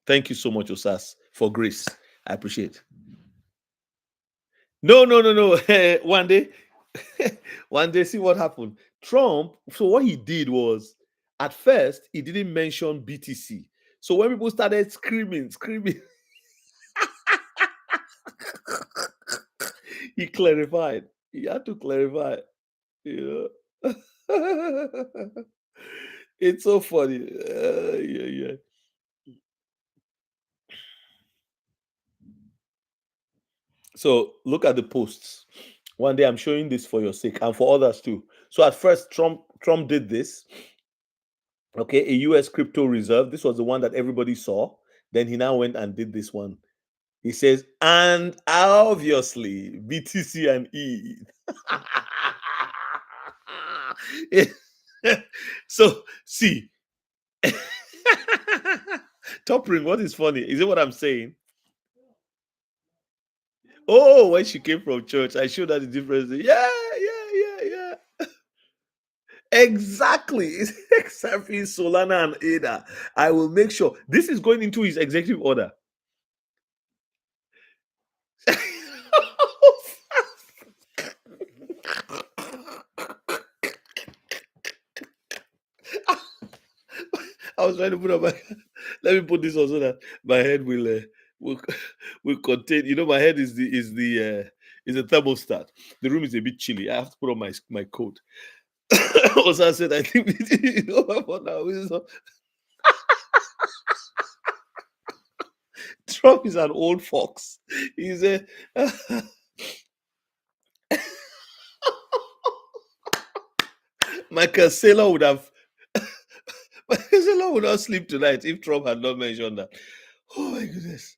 Thank you so much, Osas, for grace. I appreciate. No. One day, one day, see what happened. Trump. So what he did was, at first, he didn't mention BTC. So when people started screaming, he clarified. He had to clarify. You know, it's so funny. Yeah. So look at the posts. One day, I'm showing this for your sake and for others too. So at first, Trump did this. Okay, a US crypto reserve. This was the one that everybody saw. Then he now went and did this one. He says, and obviously BTC and E. So see, top ring. What is funny? Is it what I'm saying? Oh, when she came from church, I showed her the difference. Yeah. Exactly. It's XRP, Solana, and ADA. I will make sure this is going into his executive order. I was trying to put up my. Let me put this on so that my head will will contain. You know, my head is a thermostat. The room is a bit chilly. I have to put on my coat. Also, I said I think it's over for now. Trump is an old fox. He's a. Michael Saylor would have. Michael Saylor would not sleep tonight if Trump had not mentioned that. Oh my goodness.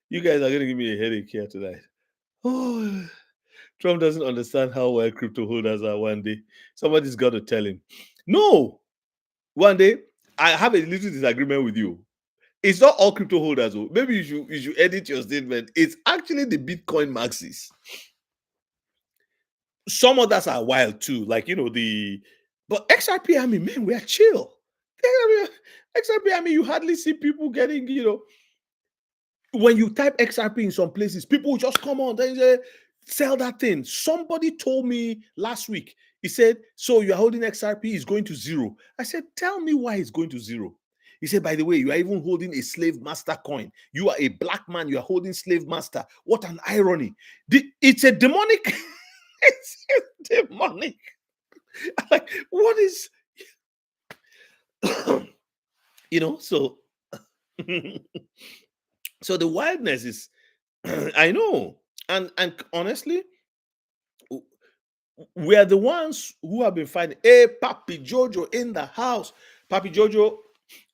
You guys are going to give me a headache here tonight. Oh, Trump doesn't understand how well crypto holders are one day. Somebody's got to tell him. No, one day, I have a little disagreement with you. It's not all crypto holders. Oh. Maybe you should edit your statement. It's actually the Bitcoin maxis. Some others are wild too. Like, but XRP, I mean, man, we are chill. XRP, I mean, you hardly see people getting, when you type XRP in some places, people will just come on, then say, sell that thing. Somebody told me last week, he said, so you're holding XRP, is going to zero. I said, tell me why it's going to zero. He said, by the way, you are even holding a slave master coin. You are a black man, you are holding slave master. What an irony. It's a demonic, it's demonic. Like, what is, so, so the wildness is, I know. And honestly, we are the ones who have been fighting. Hey, Papi Jojo in the house. Papi Jojo,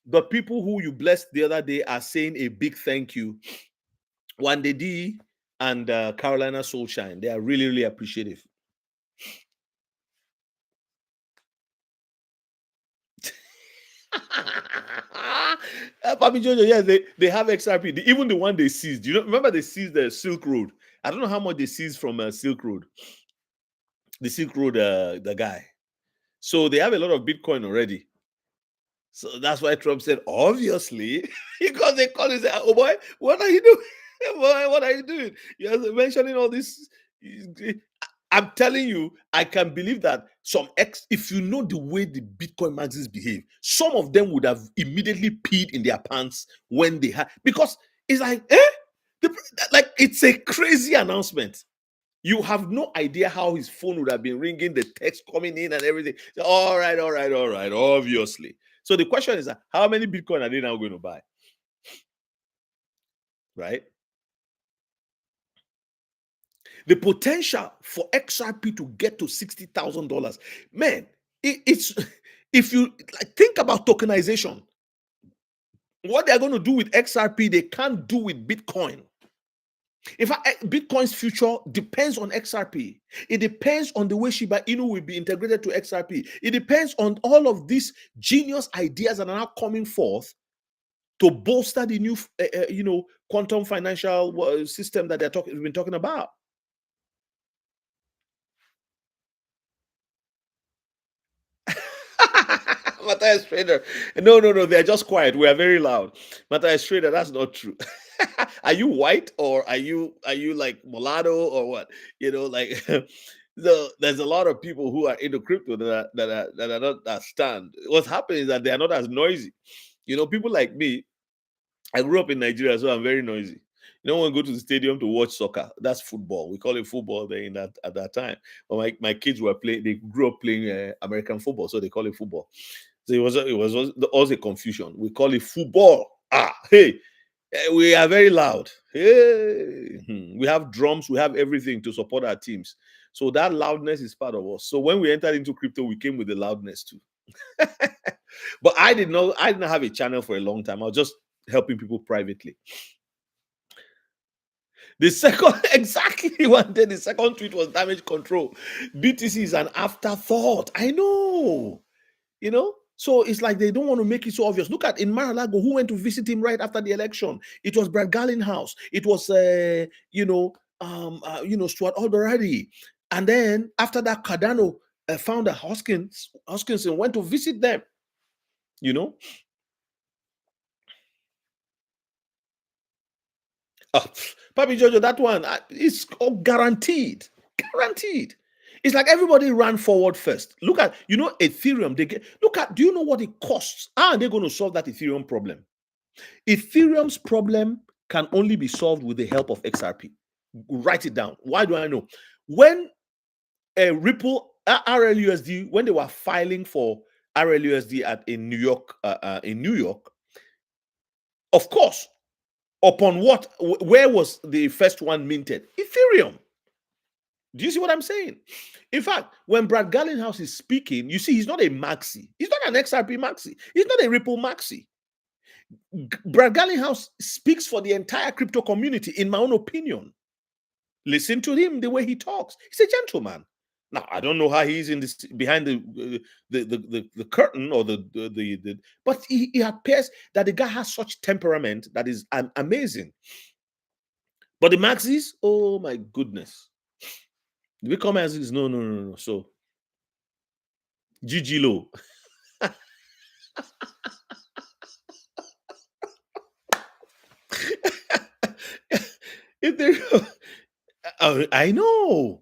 the people who you blessed the other day are saying a big thank you. Wande D and Carolina Soulshine, they are really, really appreciative. Papi Jojo, yes, they have XRP. Even the one they seized. Remember they seized the Silk Road. I don't know how much they seized from Silk Road. The Silk Road, the guy. So they have a lot of Bitcoin already. So that's why Trump said, obviously, because they call and say, oh boy, what are you doing? Boy, what are you doing? You're mentioning all this. I'm telling you, I can believe that if you know the way the Bitcoin maxis behave, some of them would have immediately peed in their pants when they had, because it's like, like it's a crazy announcement. You have no idea how his phone would have been ringing, the text coming in and everything. So, all right, obviously. So the question is, how many Bitcoin are they now going to buy? Right? The potential for XRP to get to $60,000, man, it's if you think about tokenization, what they're going to do with XRP, they can't do with Bitcoin. In fact, Bitcoin's future depends on XRP. It depends on the way Shiba Inu will be integrated to XRP. It depends on all of these genius ideas that are now coming forth to bolster the new, quantum financial system that we've been talking about. Matthias Trader. No, they're just quiet. We are very loud. Matthias Trader, that's not true. Are you white or are you like mulatto or what? Like there's a lot of people who are into crypto that are not that stand. What's happening is that they are not as noisy. People like me, I grew up in Nigeria, so I'm very noisy. When we go to the stadium to watch soccer, that's football. We call it football there at that time. But my kids were playing. They grew up playing American football, so they call it football. So it was also a confusion. We call it football. Hey, we are very loud. Hey, we have drums. We have everything to support our teams. So that loudness is part of us. So when we entered into crypto, we came with the loudness too. But I didn't have a channel for a long time. I was just helping people privately. The second, exactly one day, the second tweet was damage control. BTC is an afterthought. I know. So it's like they don't want to make it so obvious. Look at in Mar-a-Lago, who went to visit him right after the election? It was Brad Garlinghouse. It was Stuart Alderadi. And then after that, Cardano founder Hoskinson went to visit them. Papi Jojo, that one is guaranteed. Guaranteed. It's like everybody ran forward first. Look at, Ethereum. Do you know what it costs? How are they going to solve that Ethereum problem? Ethereum's problem can only be solved with the help of XRP. Write it down. Why do I know? When Ripple, RLUSD, when they were filing for RLUSD in New York, of course, where was the first one minted? Ethereum. Do you see what I'm saying? In fact, when Brad Garlinghouse is speaking, you see he's not a maxi. He's not an XRP maxi. He's not a Ripple maxi. Brad Garlinghouse speaks for the entire crypto community, in my own opinion. Listen to him, the way he talks. He's a gentleman. Now, I don't know how he's behind the curtain or but he appears that the guy has such temperament that is amazing. But the maxis, oh my goodness. The Bitcoin maxis, no. So, GG low. I know.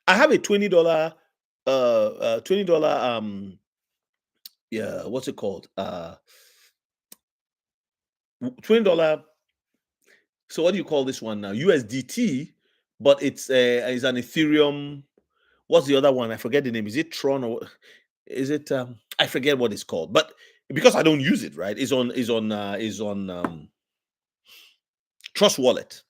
I have a $20 what's it called? $20. So what do you call this one now? USDT, but it's an Ethereum. What's the other one? I forget the name. Is it Tron or is it I forget what it's called, but because I don't use it, right? Is on Trust Wallet.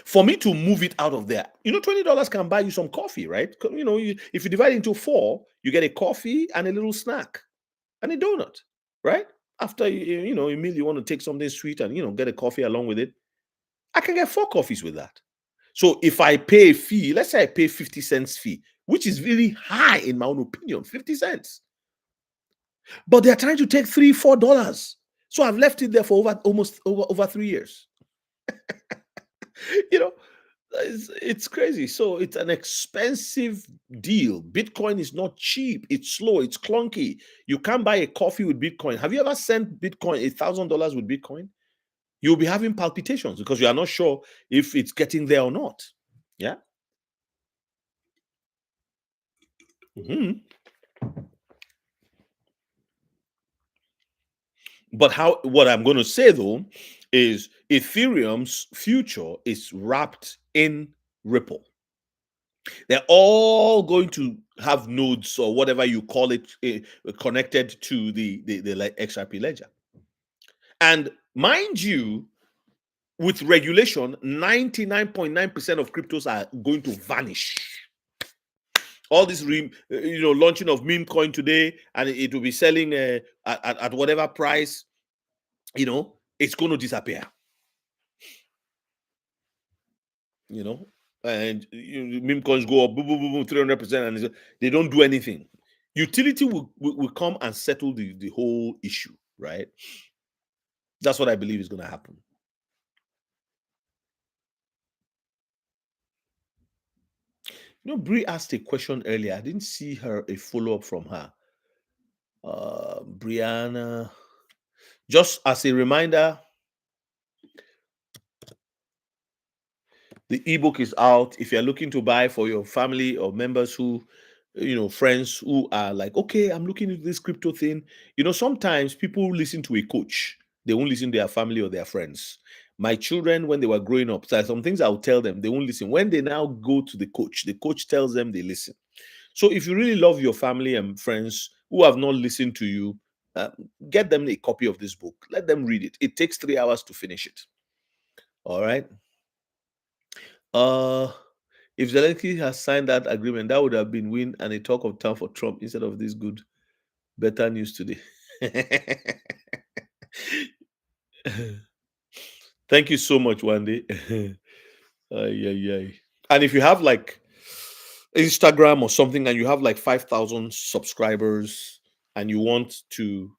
For me to move it out of there, $20 can buy you some coffee, right? If you divide it into 4, you get a coffee and a little snack and a donut, right? After you want to take something sweet and get a coffee along with it, I can get 4 coffees with that. So if I pay a fee, let's say I pay 50 cents fee, which is really high in my own opinion, 50 cents. But they're trying to take $3, $4. So I've left it there for almost over 3 years. It's crazy. So it's an expensive deal. Bitcoin is not cheap. It's slow. It's clunky. You can't buy a coffee with Bitcoin. Have you ever sent Bitcoin $1,000 with Bitcoin? You'll be having palpitations because you are not sure if it's getting there or not. Yeah. Mhm. But what I'm going to say though is Ethereum's future is wrapped in Ripple. They're all going to have nodes or whatever you call it connected to the XRP ledger. And mind you, with regulation, 99.9% of cryptos are going to vanish. All this launching of meme coin today, and it will be selling at whatever price, it's going to disappear. And meme coins go up, boom, boom, boom, boom, 300%, and they don't do anything. Utility will come and settle the whole issue, right? That's what I believe is going to happen. Brie asked a question earlier. I didn't see a follow-up from her. Brianna, just as a reminder, the ebook is out. If you're looking to buy for your family or members who, friends who are like, okay, I'm looking into this crypto thing. Sometimes people listen to a coach. They won't listen to their family or their friends. My children, when they were growing up, so some things I'll tell them, they won't listen. When they now go to the coach tells them they listen. So if you really love your family and friends who have not listened to you, get them a copy of this book. Let them read it. It takes 3 hours to finish it. All right. Uh if Zelensky has signed that agreement, that would have been win and a talk of town for Trump instead of this better news today. Thank you so much, Wendy. Ay. And if you have like Instagram or something and you have like 5,000 subscribers and you want to,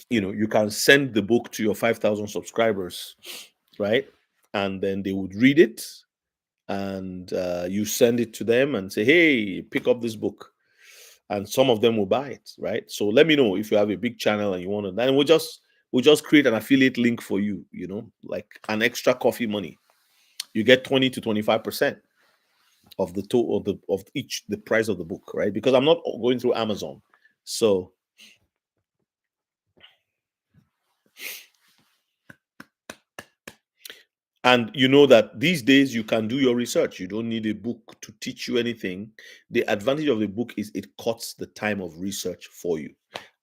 you can send the book to your 5,000 subscribers, right? And then they would read it and you send it to them and say, hey, pick up this book. And some of them will buy it, right? So let me know if you have a big channel and you want to, then we'll just create an affiliate link for you, like an extra coffee money. You get 20 to 25% of the total of each the price of the book, right? Because I'm not going through Amazon. So, and you know that these days you can do your research. You don't need a book to teach you anything. The advantage of the book is it cuts the time of research for you.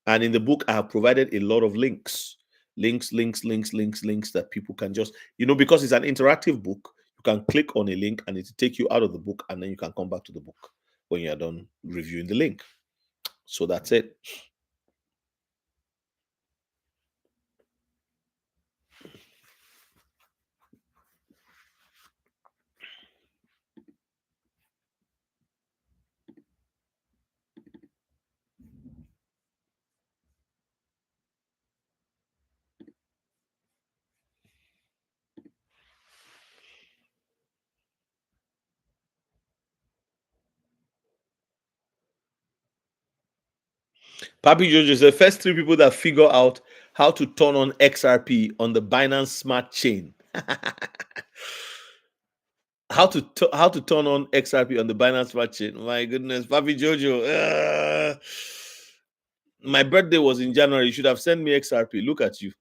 And in the book, I have provided a lot of links that people can just, because it's an interactive book, you can click on a link and it will take you out of the book, and then you can come back to the book when you're done reviewing the link. So that's it. Papi Jojo is the first three people that figure out how to turn on XRP on the Binance Smart Chain. how to turn on XRP on the Binance Smart Chain? My goodness, Papi Jojo. My birthday was in January. You should have sent me XRP. Look at you.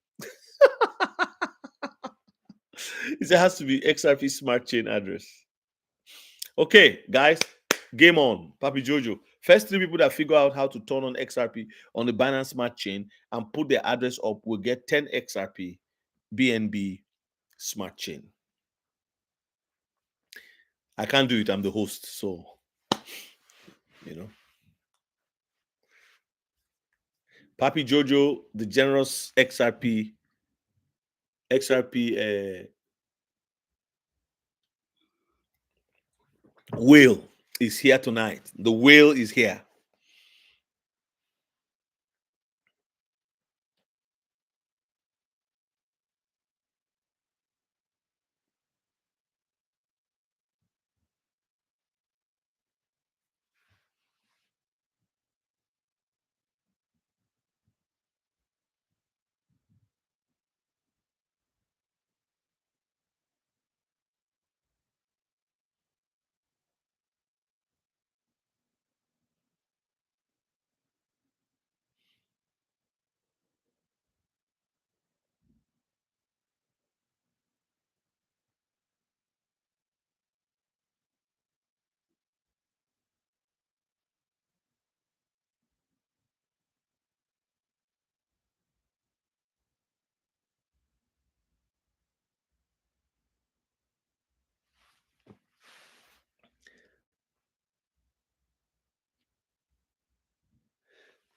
It has to be XRP Smart Chain address. Okay, guys, game on. Papi Jojo. First three people that figure out how to turn on XRP on the Binance Smart Chain and put their address up will get 10 XRP BNB Smart Chain. I can't do it. I'm the host, so Papi Jojo, the generous XRP whale is here tonight. The whale is here.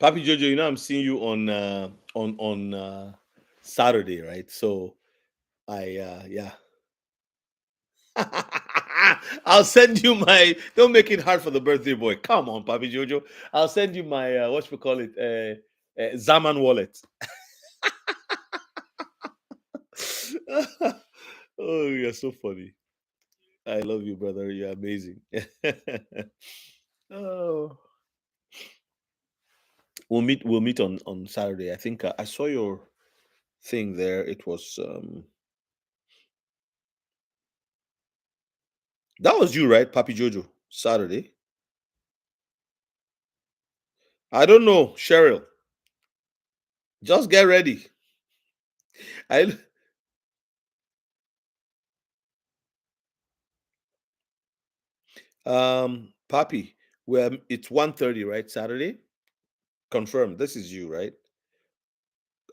Papi Jojo, you know I'm seeing you on Saturday, right? So I yeah. I'll send you my. Don't make it hard for the birthday boy. Come on, Papi Jojo. I'll send you my what we call it, Zaman wallet. Oh, you're so funny. I love you, brother. You're amazing. Oh, we'll meet on Saturday. I think I saw your thing there. It was that was you, right, Papi Jojo? Saturday. I don't know, Cheryl. Just get ready. I Papi, well, it's 1:30, right? Saturday. Confirmed. This is you, right?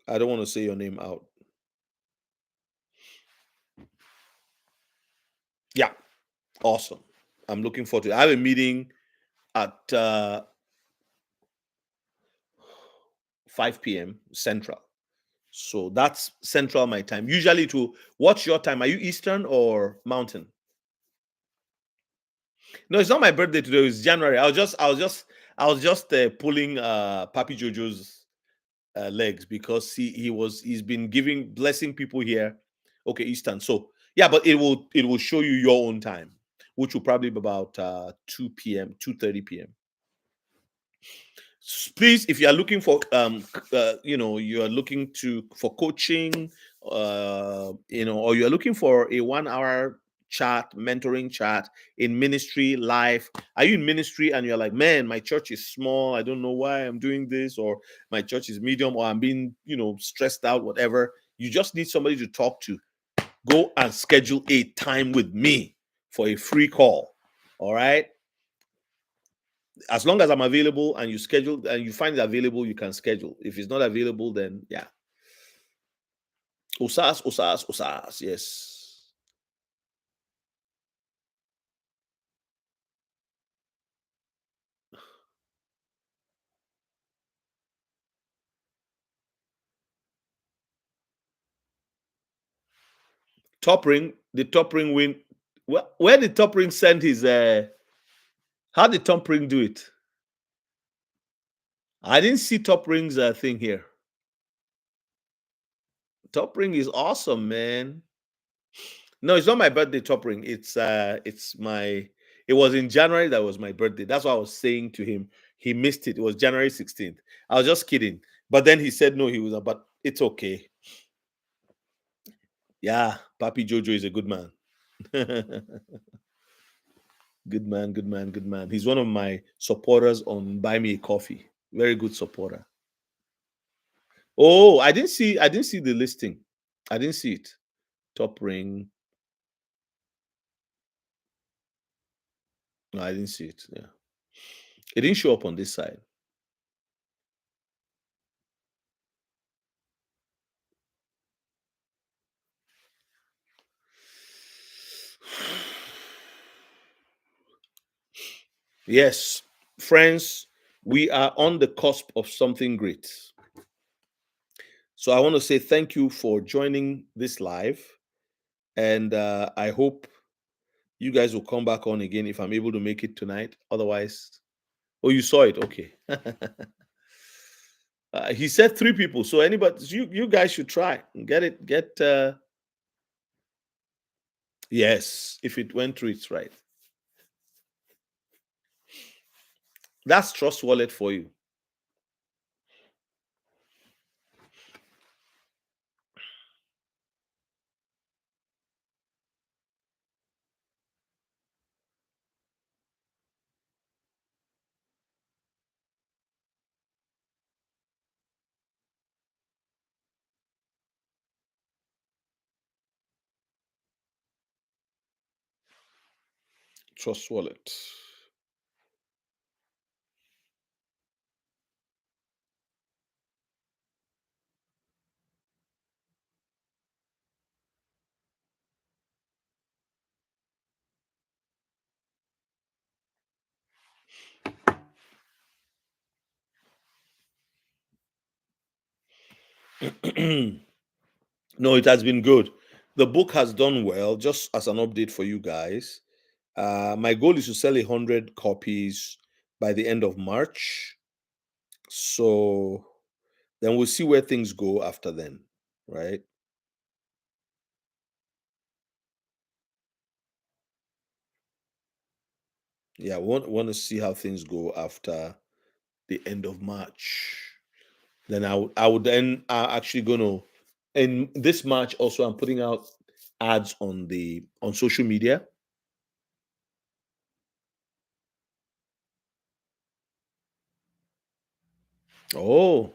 I don't want to say your name out. Yeah, awesome. I'm looking forward to it. I have a meeting at 5 p.m. Central. So that's Central my time. Usually to what's your time? Are you Eastern or Mountain? No, it's not my birthday today. It's January. I was just pulling Papi Jojo's legs because he's been giving blessing people here. Okay, Eastern. So yeah, but it will show you your own time, which will probably be about 2 p.m., 2:30 p.m. Please, if you are looking for you are looking to for coaching, or you are looking for a 1 hour chat, mentoring chat in ministry life. Are you in ministry and you're like, man, my church is small, I don't know why I'm doing this, or my church is medium, or I'm being stressed out, whatever. You just need somebody to talk to. Go and schedule a time with me for a free call. All right, as long as I'm available and you schedule and you find it available, you can schedule. If it's not available, then yeah. Osas, osas, osas. Yes. Top ring. The top ring win. Where did top ring send his? How did top ring do it? I didn't see top ring's thing here. Top ring is awesome, man. No, it's not my birthday. Top ring. It's my. It was in January that was my birthday. That's what I was saying to him. He missed it. It was January 16th. I was just kidding. But then he said no, he was. But it's okay. Yeah, Papi Jojo is a good man. Good man, good man, good man. He's one of my supporters on Buy Me a Coffee. Very good supporter. Oh, I didn't see the listing. I didn't see it. Top ring. No, I didn't see it. Yeah. It didn't show up on this side. Yes, friends, we are on the cusp of something great. So I want to say thank you for joining this live. And I hope you guys will come back on again if I'm able to make it tonight. Otherwise, oh, you saw it. Okay. He said 3 people. So anybody, you guys should try and get it. Get yes, if it went through, it's right. That's Trust Wallet for you. Trust Wallet. No, it has been good. The book has done well. Just as an update for you guys, my goal is to sell 100 copies by the end of March. So then we'll see where things go after then, right? Yeah, want to see how things go after the end of March. Then I would then actually gonna in this March also I'm putting out ads on social media. Oh,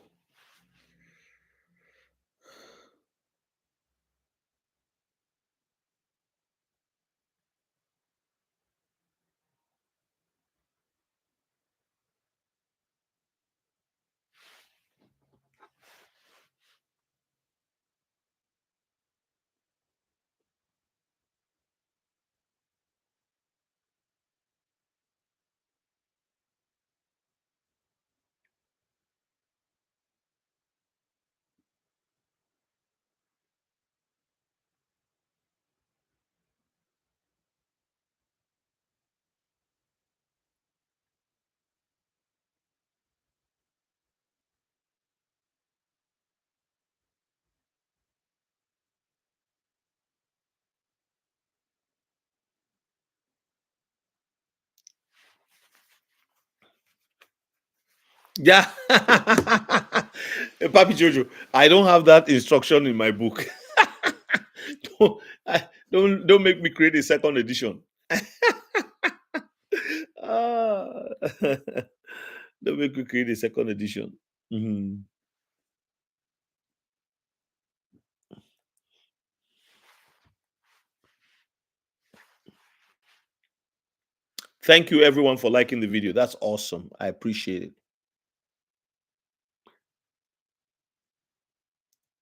yeah. Papi Jojo, I don't have that instruction in my book. don't, don't make me create a second edition. Ah. Don't make me create a second edition. Mhm. Thank you everyone for liking the video. That's awesome. I appreciate it.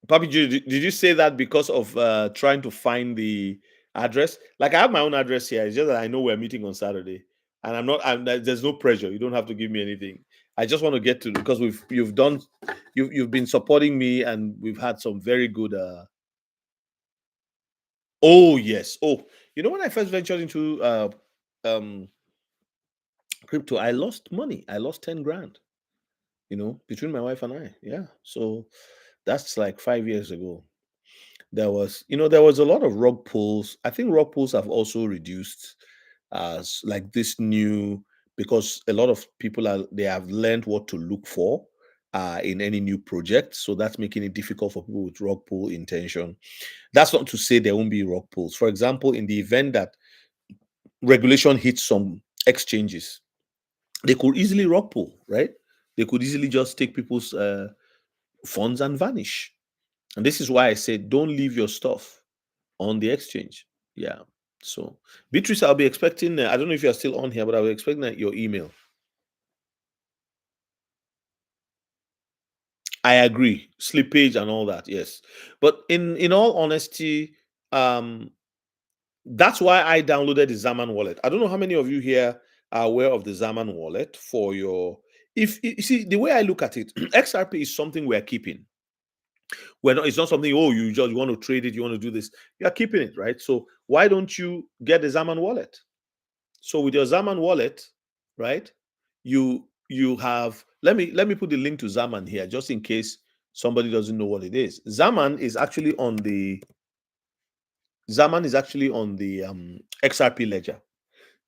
Papi, did you say that because of trying to find the address? Like I have my own address here. It's just that I know we're meeting on Saturday, and I'm not. There's no pressure. You don't have to give me anything. I just want to get to because you've been supporting me, and we've had some very good. Oh yes. Oh, when I first ventured into um crypto, I lost money. I lost 10 grand. Between my wife and I. Yeah. So that's like 5 years ago. There was a lot of rug pulls. I think rug pulls have also reduced as like this new because a lot of people they have learned what to look for in any new project. So that's making it difficult for people with rug pull intention. That's not to say there won't be rug pulls. For example, in the event that regulation hits some exchanges, they could easily rug pull, right? They could easily just take people's funds and vanish. And this is why I said don't leave your stuff on the exchange. Yeah. So, Beatrice, I'll be expecting. I don't know if you're still on here, but I'll be expecting your email. I agree, slippage and all that. Yes, but in all honesty, um, that's why I downloaded the Zaman wallet. I don't know how many of you here are aware of the Zaman wallet for your. If you see the way I look at it, XRP is something we're keeping. We're not. It's not something. Oh, you want to trade it. You want to do this. You're keeping it, right? So why don't you get the Zaman wallet? So with your Zaman wallet, right? You have let me put the link to Zaman here just in case somebody doesn't know what it is. Zaman is actually on the XRP ledger.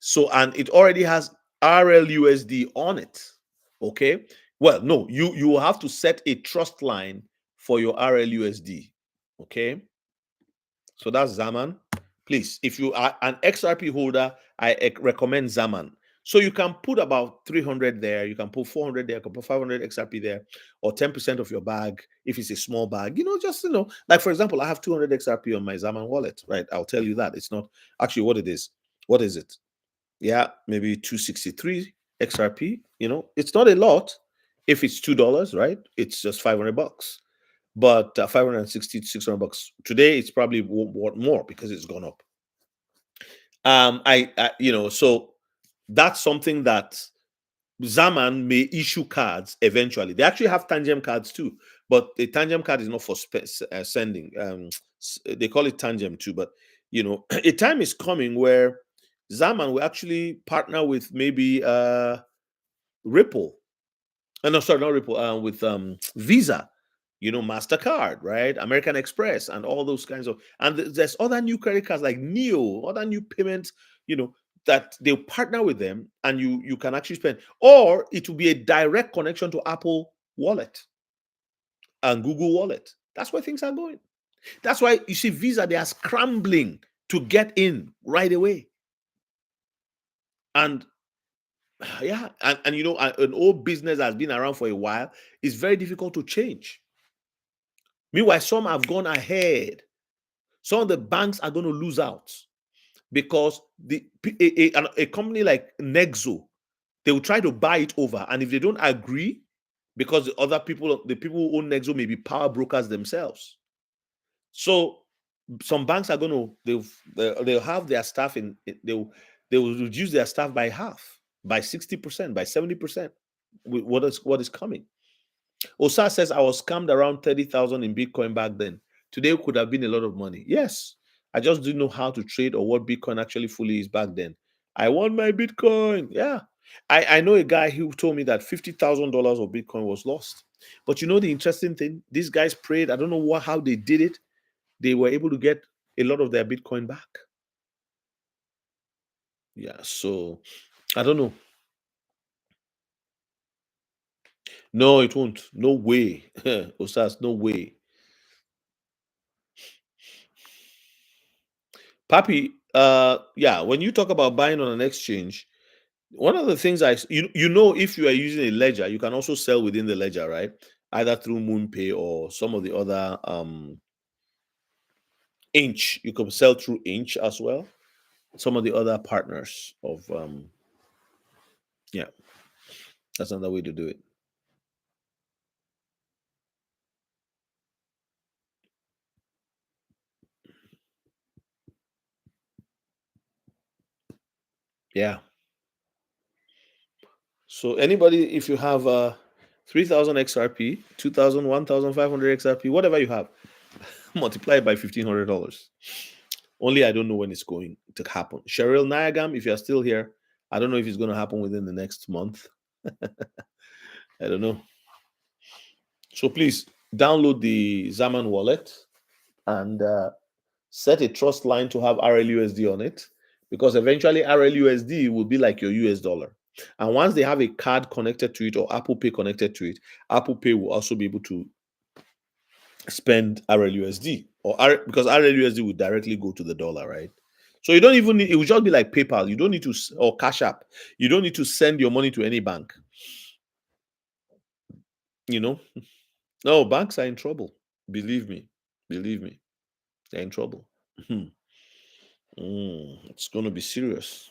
So and it already has RLUSD on it. Okay. Well, no, you will have to set a trust line for your RLUSD. Okay. So that's Zaman. Please, if you are an XRP holder, I recommend Zaman. So you can put about 300 there, you can put 400 there, you can put 500 XRP there, or 10% of your bag if it's a small bag. Like for example, I have 200 XRP on my Zaman wallet, right? I'll tell you that. It's not actually what it is. What is it? Yeah, maybe 263 XRP. It's not a lot if it's $2, right? It's just $500. But 560 to 600 bucks today, it's probably worth more because it's gone up. So that's something that Zaman may issue cards eventually. They actually have Tangem cards too, but a tangent card is not for sending. They call it tangent too, but a time is coming where Zaman will actually partner with maybe Ripple. No, sorry, not Ripple. With Visa, Mastercard, right? American Express, and all those kinds of. And there's other new credit cards like Neo, other new payments. That they'll partner with them, and you can actually spend, or it will be a direct connection to Apple Wallet and Google Wallet. That's where things are going. That's why you see Visa, they are scrambling to get in right away. And yeah, and an old business that's been around for a while is very difficult to change. Meanwhile, some have gone ahead. Some of the banks are going to lose out because a company like Nexo, they will try to buy it over, and if they don't agree, because the people who own Nexo may be power brokers themselves. So some banks are going to they'll have their staff they will reduce their staff by half, by 60%, by 70%. With what is coming. Osa says, I was scammed around 30,000 in Bitcoin back then. Today could have been a lot of money. Yes, I just didn't know how to trade or what Bitcoin actually fully is back then. I want my Bitcoin. Yeah. I know a guy who told me that $50,000 of Bitcoin was lost. But the interesting thing, these guys prayed. I don't know how they did it. They were able to get a lot of their Bitcoin back. Yeah. So I don't know. No, it won't. No way. Osas, no way. Papi, yeah, when you talk about buying on an exchange, one of the things if you are using a ledger, you can also sell within the ledger, right? Either through MoonPay or some of the other Inch. You can sell through Inch as well. Some of the other partners of yeah, that's another way to do it. Yeah. So anybody, if you have 3,000 XRP, 2,000, 1,500 XRP, whatever you have, multiply it by $1,500. Only I don't know when it's going to happen. Cheryl Niagam, if you're still here, I don't know if it's going to happen within the next month. I don't know. So please download the Zaman wallet and set a trust line to have RLUSD on it, because eventually RLUSD will be like your US dollar. And once they have a card connected to it or Apple Pay connected to it, Apple Pay will also be able to spend RLUSD because RLUSD will directly go to the dollar, right? So you don't even need, it will just be like PayPal. You don't need to, or Cash App. You don't need to send your money to any bank. No, banks are in trouble. Believe me. Believe me. They're in trouble. It's going to be serious.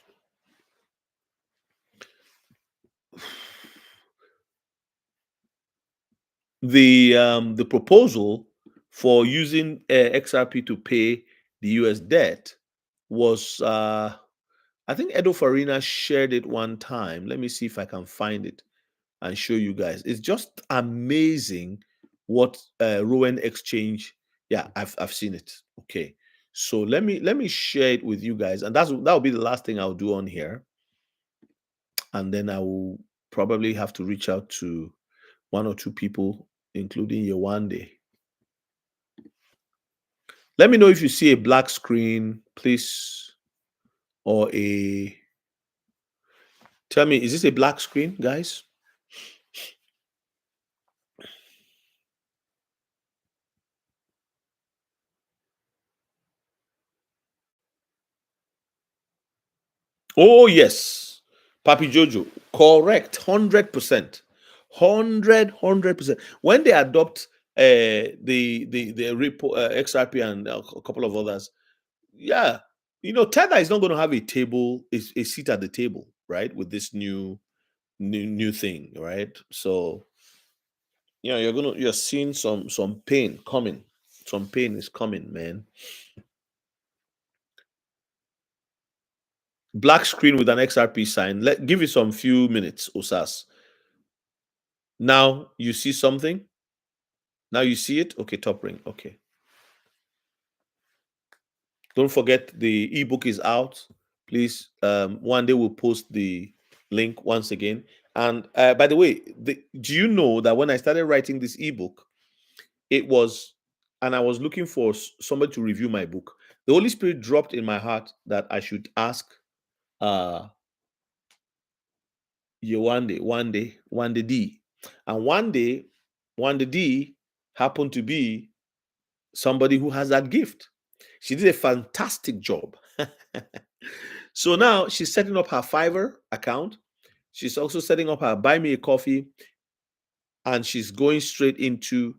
The proposal for using XRP to pay the US debt was I think Edo Farina shared it one time. Let me see if I can find it and show you guys. It's just amazing what Rowan Exchange. Yeah, I've seen it. Okay, so let me share it with you guys, and that will be the last thing I'll do on here, and then I will probably have to reach out to one or two people, including Yewande. Let me know if you see a black screen, please, or a. Tell me, is this a black screen, guys? Oh yes, Papi Jojo, correct, 100%, 100%. When they adopt the repo XRP and a couple of others, yeah, Tether is not going to have a seat at the table, right? With this new thing, right? So you're seeing some pain coming. Some pain is coming, man. Black screen with an XRP sign. Give it some few minutes, Osas. Now you see something. Now you see it? Okay, top ring. Okay. Don't forget the ebook is out. Please, one day we'll post the link once again. And by the way, do you know that when I started writing this ebook, it was, and I was looking for somebody to review my book. The Holy Spirit dropped in my heart that I should ask one day D. And one day D happened to be somebody who has that gift. She did a fantastic job. So now she's setting up her Fiverr account. She's also setting up her Buy Me a Coffee, and she's going straight into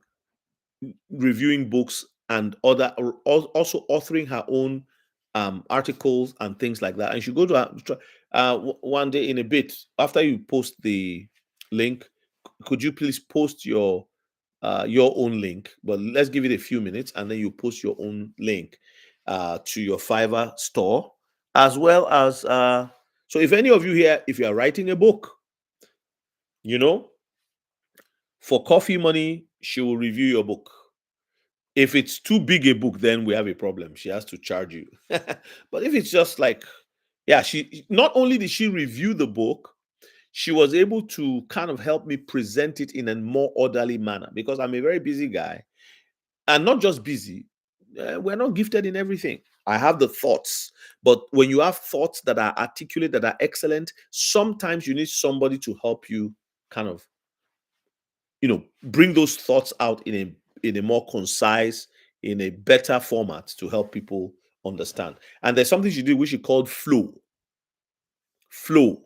reviewing books and also authoring her own articles and things like that. And she go to one day in a bit after you post the link. Could you please post your own link? But let's give it a few minutes, and then you post your own link to your Fiverr store, as well as so if any of you here, if you are writing a book, you know, for coffee money, she will review your book. If it's too big a book, then we have a problem. She has to charge you. But if it's just like, yeah, she not only did she review the book, she was able to kind of help me present it in a more orderly manner, because I'm a very busy guy, and not just busy. We're not gifted in everything. I have the thoughts, but when you have thoughts that are articulate, that are excellent, sometimes you need somebody to help you kind of, bring those thoughts out in a more concise, in a better format to help people understand. And there's something she did which she called flow. Flow.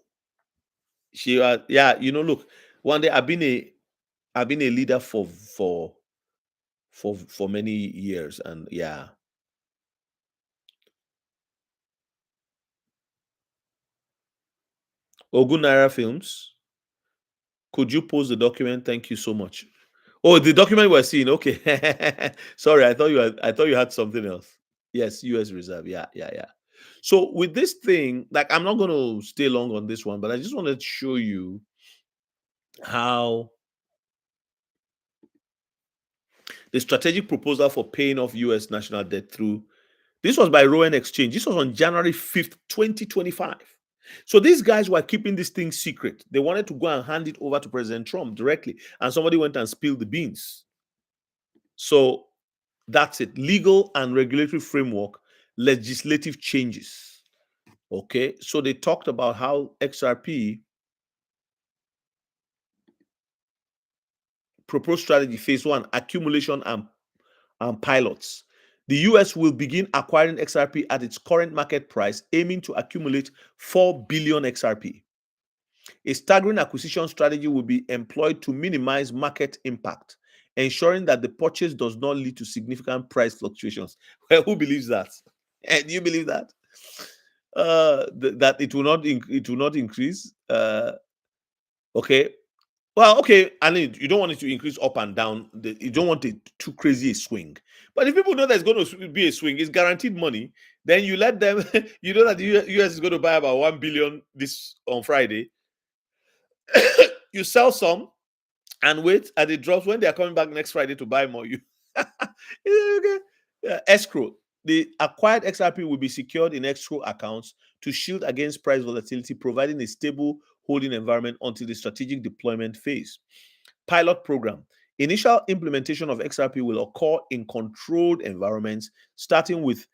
She yeah, look, one day I've been a leader for many years, and yeah. Ogun Naira Films, could you post the document? Thank you so much. Oh, the document we're seeing. Okay. Sorry, I thought you had something else. Yes, US Reserve. Yeah, yeah, yeah. So with this thing, like, I'm not going to stay long on this one, but I just wanted to show you how the strategic proposal for paying off US national debt through, this was by Rowan Exchange. This was on January 5th, 2025. So these guys were keeping this thing secret. They wanted to go and hand it over to President Trump directly, and somebody went and spilled the beans. So that's it. Legal and regulatory framework, legislative changes. Okay. So they talked about how XRP proposed strategy phase one, accumulation and pilots. The US will begin acquiring XRP at its current market price, aiming to accumulate 4 billion XRP. A staggering acquisition strategy will be employed to minimize market impact, ensuring that the purchase does not lead to significant price fluctuations. Well, who believes that? Do you believe that? That it will not increase. Okay. Well, okay. I mean, you don't want it to increase up and down. You don't want it too crazy a swing. But if people know there's going to be a swing, it's guaranteed money. Then you let them. You know that the US is going to buy about 1 billion this on Friday. You sell some and wait, and it drops when they are coming back next Friday to buy more. You okay. Escrow. The acquired XRP will be secured in escrow accounts to shield against price volatility, providing a stable holding environment until the strategic deployment phase. Pilot program. Initial implementation of XRP will occur in controlled environments, starting with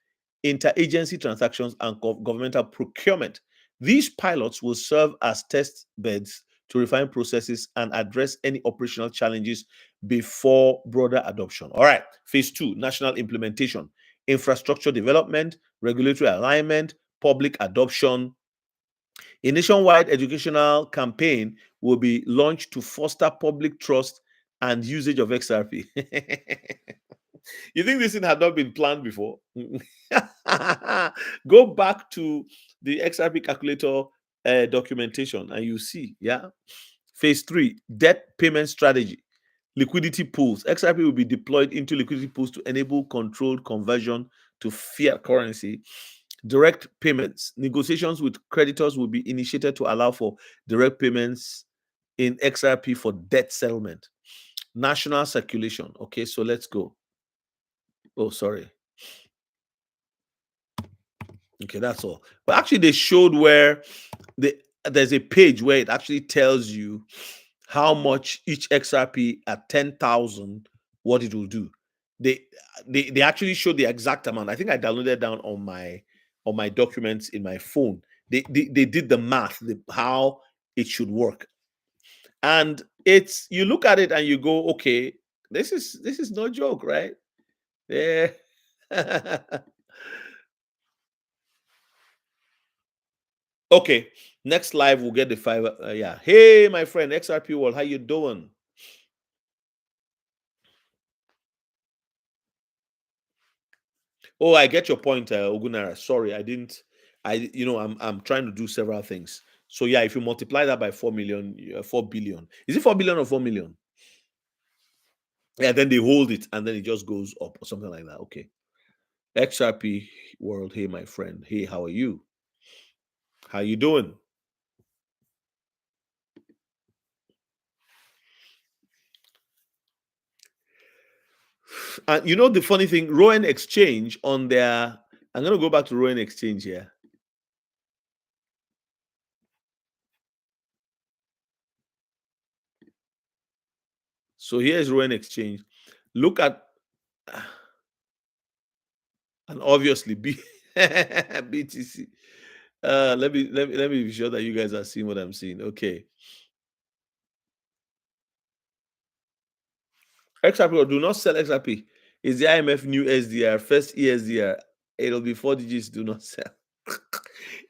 interagency transactions and governmental procurement. These pilots will serve as test beds to refine processes and address any operational challenges before broader adoption. All right, phase two, national implementation, infrastructure development, regulatory alignment, public adoption. A nationwide educational campaign will be launched to foster public trust and usage of XRP. You think this thing had not been planned before? Go back to the XRP calculator documentation and you see, yeah. Phase three, debt payment strategy, liquidity pools. XRP will be deployed into liquidity pools to enable controlled conversion to fiat currency. Direct payments. Negotiations with creditors will be initiated to allow for direct payments in XRP for debt settlement. national circulation. Okay, so let's go. Oh, sorry. Okay, that's all. But actually, they showed where there's a page where it actually tells you how much each XRP at 10,000, what it will do. They, they actually showed the exact amount. I think I downloaded down on my documents in my phone. They did the math, how it should work. And it's, you look at it and you go, okay, this is no joke, right? Yeah. Okay, next live we'll get the five. Yeah. Hey, my friend, XRP World, how you doing? Oh, I get your point, Ogunara. Sorry, I didn't. I'm trying to do several things. So yeah, if you multiply that by 4 million, 4 billion. Is it 4 billion or 4 million? Yeah, then they hold it and then it just goes up or something like that. Okay. XRP World, hey my friend. Hey, how are you? How you doing? And you know the funny thing, Rowan Exchange on their, I'm gonna go back to Rowan Exchange here. So here's Rowan Exchange. Look at, and obviously BTC. Let me be sure that you guys are seeing what I'm seeing. Okay. XRP, or do not sell XRP. Is the IMF new SDR, first ESDR? It'll be 4 digits, do not sell.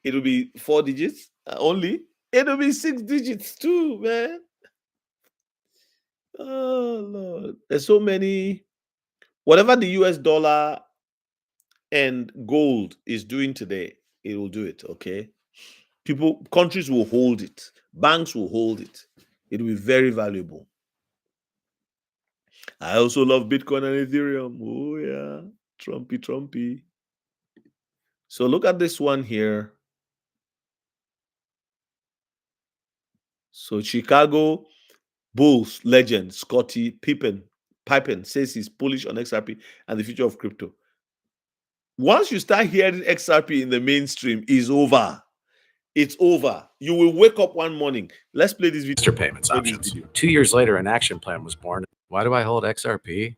It'll be 4 digits only. It'll be 6 digits too, man. Oh Lord. There's so many. Whatever the US dollar and gold is doing today, it will do it. Okay. Countries will hold it, banks will hold it. It will be very valuable. I also love Bitcoin and Ethereum. Oh yeah, Trumpy. So look at this one here. So Chicago Bulls legend Scottie Pippen says he's bullish on XRP and the future of crypto. Once you start hearing XRP in the mainstream, is over. It's over. You will wake up one morning. Let's play this video. Payments options. 2 years later, an action plan was born. Why do I hold XRP?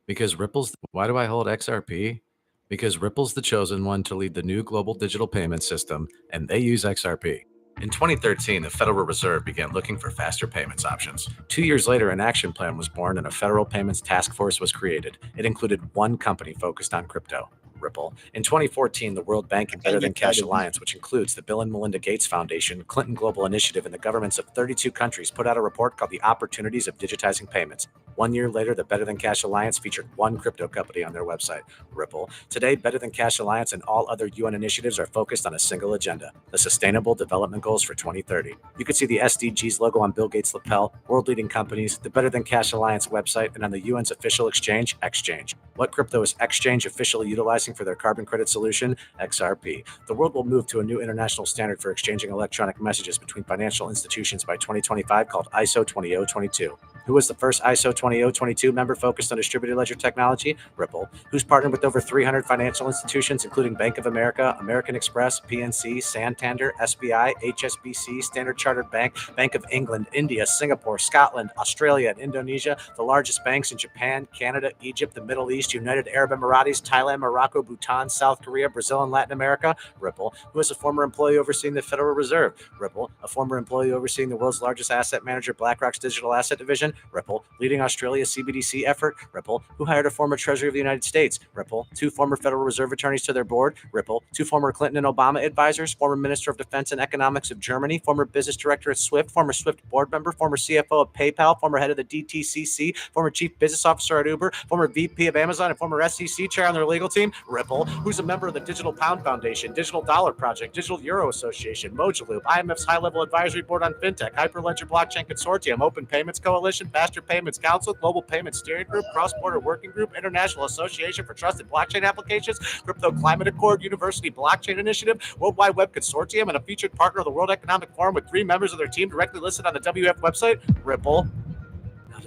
Because Ripple's. Why do I hold XRP? Because Ripple's the chosen one to lead the new global digital payment system, and they use XRP. In 2013, the Federal Reserve began looking for faster payments options. 2 years later, an action plan was born and a federal payments task force was created. It included one company focused on crypto, Ripple. In 2014, the World Bank and Better Than Cash Alliance, which includes the Bill and Melinda Gates Foundation, Clinton Global Initiative, and the governments of 32 countries, put out a report called The Opportunities of Digitizing Payments. 1 year later, the Better Than Cash Alliance featured one crypto company on their website, Ripple. Today, Better Than Cash Alliance and all other UN initiatives are focused on a single agenda, the Sustainable Development Goals for 2030. You can see the SDGs logo on Bill Gates' lapel, world-leading companies, the Better Than Cash Alliance website, and on the UN's official exchange, Exchange. What crypto is Exchange officially utilizing for their carbon credit solution? XRP. The world will move to a new international standard for exchanging electronic messages between financial institutions by 2025 called ISO 20022. Who was the first ISO 20022 member focused on distributed ledger technology? Ripple. Who's partnered with over 300 financial institutions, including Bank of America, American Express, PNC, Santander, SBI, HSBC, Standard Chartered Bank, Bank of England, India, Singapore, Scotland, Australia, and Indonesia, the largest banks in Japan, Canada, Egypt, the Middle East, United Arab Emirates, Thailand, Morocco, Bhutan, South Korea, Brazil, and Latin America? Ripple. Who is a former employee overseeing the Federal Reserve? Ripple. A former employee overseeing the world's largest asset manager, BlackRock's digital asset division? Ripple. Leading Australia's CBDC effort? Ripple. Who hired a former Treasury of the United States? Ripple. 2 former Federal Reserve attorneys to their board? Ripple. 2 former Clinton and Obama advisors? Former Minister of Defense and Economics of Germany? Former business director at SWIFT? Former SWIFT board member? Former CFO of PayPal? Former head of the DTCC? Former chief business officer at Uber? Former VP of Amazon and former SEC chair on their legal team? Ripple. Who's a member of the Digital Pound Foundation, Digital Dollar Project, Digital Euro Association, Mojaloop, IMF's high-level advisory board on fintech, Hyperledger Blockchain Consortium, Open Payments Coalition, Faster Payments Council, Global Payments Steering Group, Cross-Border Working Group, International Association for Trusted Blockchain Applications, Crypto Climate Accord, University Blockchain Initiative, World Wide Web Consortium, and a featured partner of the World Economic Forum with 3 members of their team directly listed on the WF website? Ripple.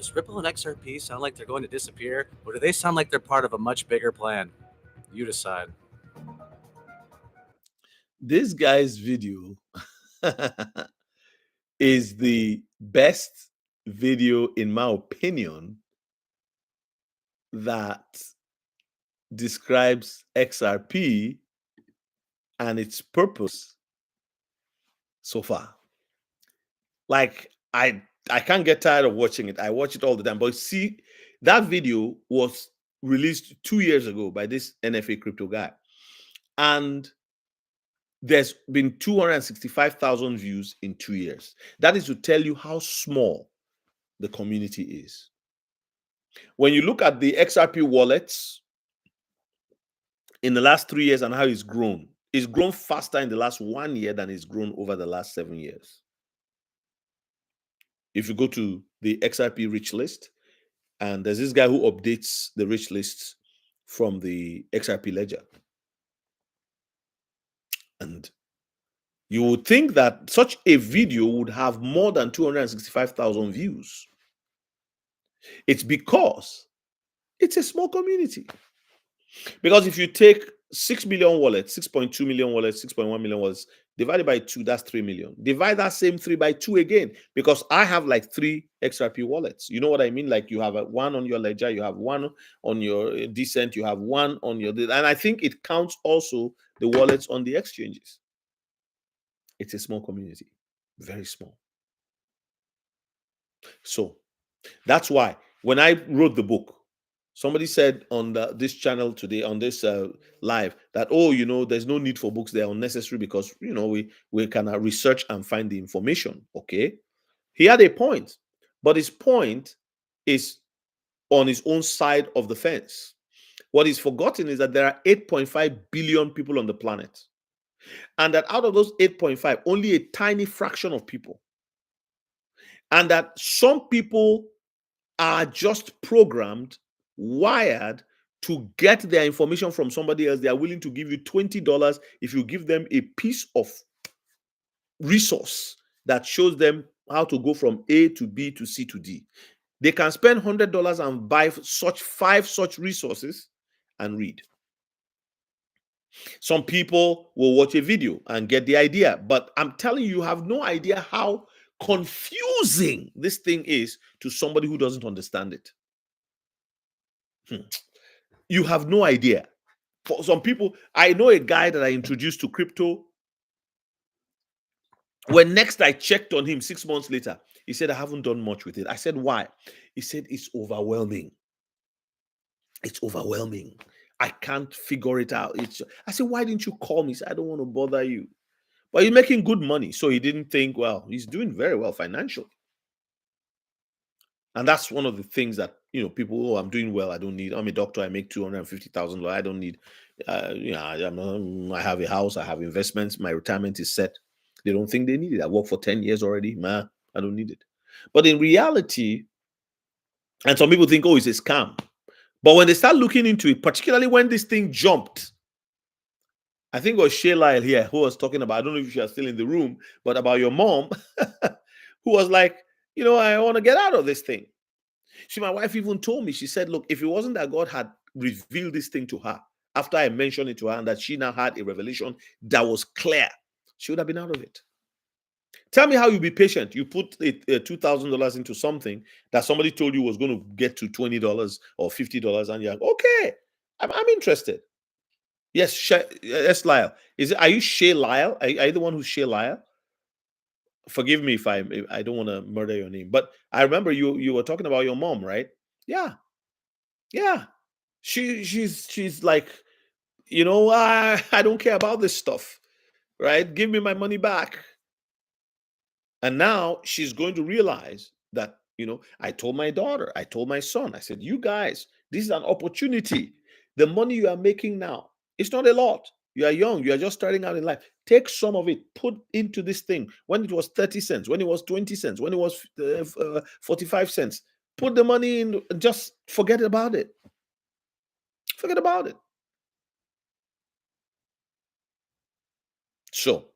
Does Ripple and XRP sound like they're going to disappear, or do they sound like they're part of a much bigger plan? You decide. This guy's video is the best video, in my opinion, that describes XRP and its purpose so far. Like I can't get tired of watching it. I watch it all the time. But see, that video was released 2 years ago by this NFA crypto guy. And there's been 265,000 views in 2 years. That is to tell you how small the community is. When you look at the XRP wallets in the last 3 years and how it's grown faster in the last 1 year than it's grown over the last 7 years. If you go to the XRP Rich list, and there's this guy who updates the Rich lists from the XRP ledger. And you would think that such a video would have more than 265,000 views. It's because it's a small community. Because if you take 6 million wallets, 6.2 million wallets, 6.1 million wallets, divided by 2, that's 3 million. Divide that same 3 by 2 again, because I have like 3 XRP wallets. You know what I mean? Like you have one on your ledger, you have one on your Decent, you have one on your... And I think it counts also the wallets on the exchanges. It's a small community, very small. So that's why when I wrote the book, somebody said on this channel today, on this live, that, oh, there's no need for books. They're unnecessary because, we can research and find the information. Okay. He had a point, but his point is on his own side of the fence. What is forgotten is that there are 8.5 billion people on the planet. And that out of those 8.5, only a tiny fraction of people. And that some people are just programmed, wired to get their information from somebody else. They are willing to give you $20 if you give them a piece of resource that shows them how to go from A to B to C to D. They can spend $100 and buy five such resources and read. Some people will watch a video and get the idea, but I'm telling you, you have no idea how confusing this thing is to somebody who doesn't understand it. You have no idea. For some people, I know a guy that I introduced to crypto. When next I checked on him 6 months later, he said, I haven't done much with it. I said, why? He said, it's overwhelming. It's overwhelming. I can't figure it out. I said, why didn't you call me? He said, I don't want to bother you. But he's making good money. So he didn't think, well, he's doing very well financially. And that's one of the things that, people, oh, I'm doing well. I'm a doctor. I make $250,000. I don't need, I have a house. I have investments. My retirement is set. They don't think they need it. I worked for 10 years already. I don't need it. But in reality, and some people think, oh, it's a scam. But when they start looking into it, particularly when this thing jumped, I think it was Shay Lyle here who was talking about, I don't know if you are still in the room, but about your mom, who was like, I want to get out of this thing. My wife even told me, she said, look, if it wasn't that God had revealed this thing to her, after I mentioned it to her, and that she now had a revelation that was clear, she would have been out of it. Tell me how you be patient. You put $2,000 into something that somebody told you was going to get to $20 or $50, and you're like, okay, I'm interested. Yes, Lyle. Are you Shay Lyle? Are you the one who's Shay Lyle? Forgive me if I don't want to murder your name, but I remember you were talking about your mom, right? Yeah. She's like, I don't care about this stuff, right? Give me my money back. And now she's going to realize that, I told my daughter, I told my son, I said, you guys, this is an opportunity. The money you are making now, it's not a lot. You are young. You are just starting out in life. Take some of it, put into this thing. When it was 30 cents, when it was 20 cents, when it was 45 cents, put the money in, just forget about it. Forget about it. So,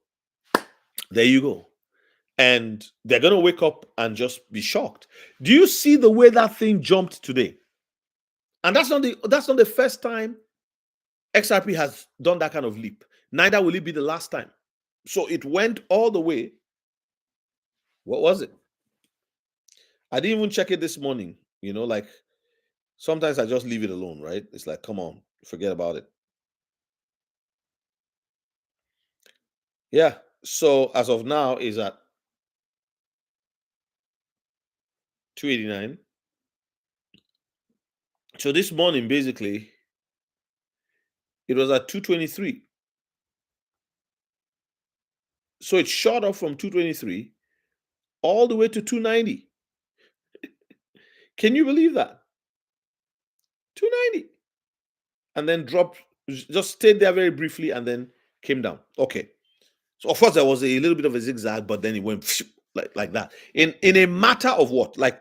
there you go. And they're going to wake up and just be shocked. Do you see the way that thing jumped today? And that's not the first time XRP has done that kind of leap. Neither will it be the last time. So it went all the way. What was it? I didn't even check it this morning. Like sometimes I just leave it alone, right? It's like, come on, forget about it. Yeah. So as of now is at 289. So this morning, basically, it was at 223. So it shot up from 223 all the way to 290. Can you believe that? 290. And then dropped, just stayed there very briefly and then came down. Okay. So of course there was a little bit of a zigzag, but then it went like that. In a matter of what? Like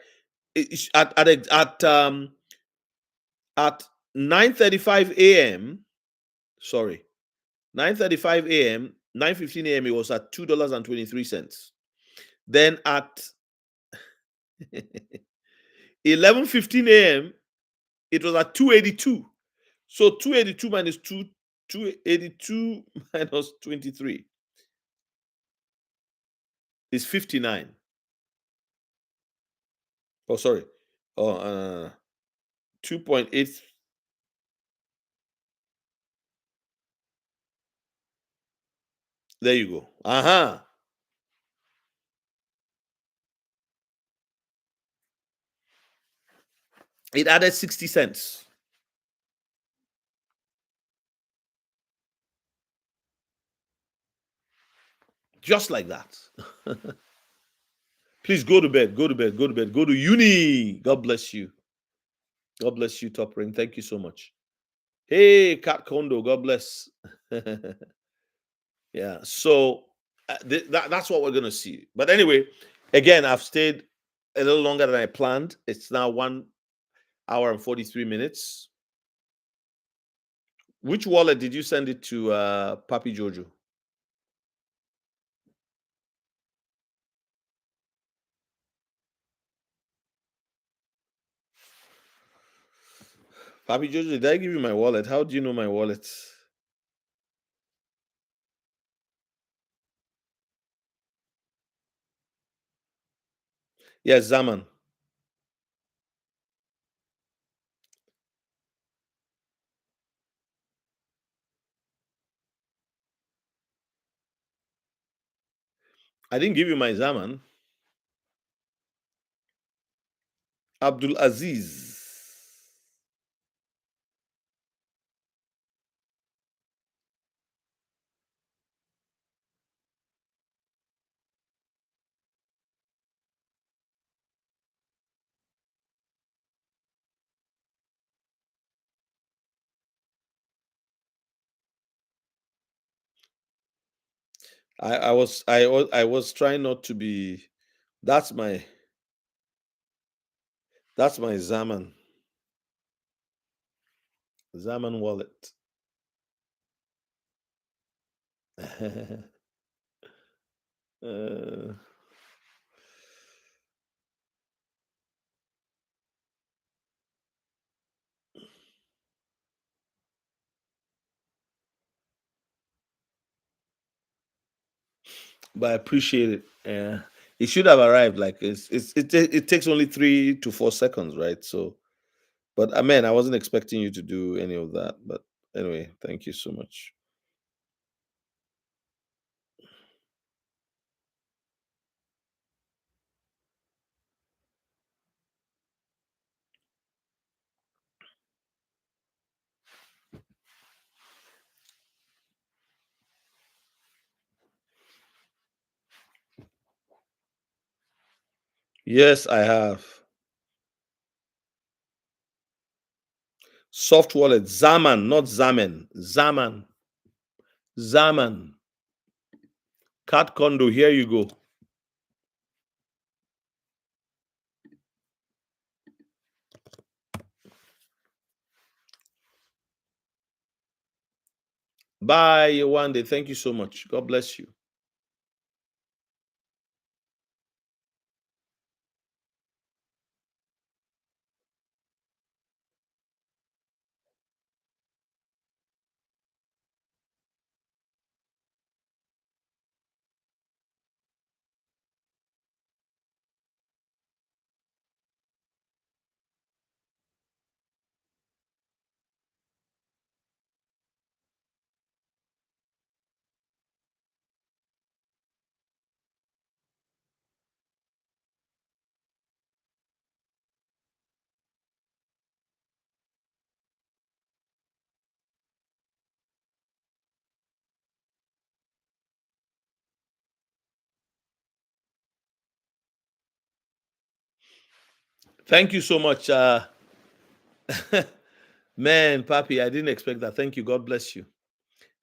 at 9:35 a.m. Sorry, 9:35 a.m., 9:15 a.m. it was at $2.23. Then at 11:15 a.m. it was at 282. So 282 minus 282 minus 23 is 59. Oh, sorry. Oh, 2.8. There you go. Uh-huh. It added 60 cents. Just like that. Please go to bed. Go to bed. Go to bed. Go to uni. God bless you. God bless you, Top Ring. Thank you so much. Hey, Cat Kondo. God bless. Yeah. So that's what we're going to see. But anyway, again, I've stayed a little longer than I planned. It's now 1 hour and 43 minutes. Which wallet did you send it to, Papi Jojo? Papi Jojo, did I give you my wallet? How do you know my wallet? Yes, Zaman. I didn't give you my Zaman. Abdul Aziz. I was trying not to be. That's my Zaman wallet. Uh, but I appreciate it. Yeah, it should have arrived. Like it takes only 3 to 4 seconds, right? So, but man, I wasn't expecting you to do any of that. But anyway, thank you so much. Yes, I have. Soft wallet, Zaman, not Zaman. Zaman. Zaman. Cat Condo, here you go. Bye, Yewande. Thank you so much. God bless you. Thank you so much. Man, Papi, I didn't expect that. Thank you. God bless you.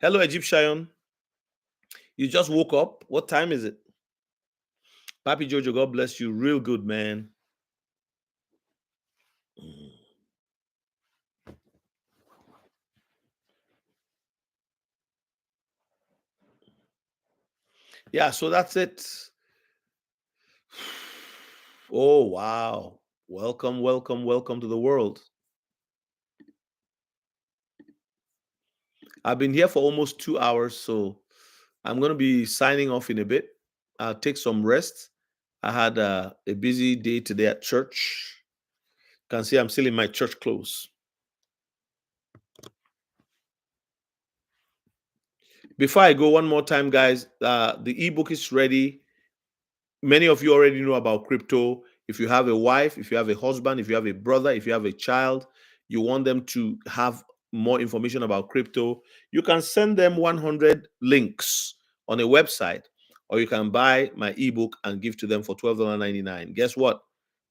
Hello, Egyptian. You just woke up. What time is it? Papi Jojo, God bless you. Real good, man. Yeah, so that's it. Oh, wow. Welcome, welcome, welcome to the world. I've been here for almost 2 hours, so I'm going to be signing off in a bit. I'll take some rest. I had a busy day today at church. You can see I'm still in my church clothes. Before I go, one more time, guys, the ebook is ready. Many of you already know about crypto. If you have a wife, if you have a husband, if you have a brother, if you have a child, you want them to have more information about crypto, you can send them 100 links on a website, or you can buy my ebook and give to them for $12.99. Guess what?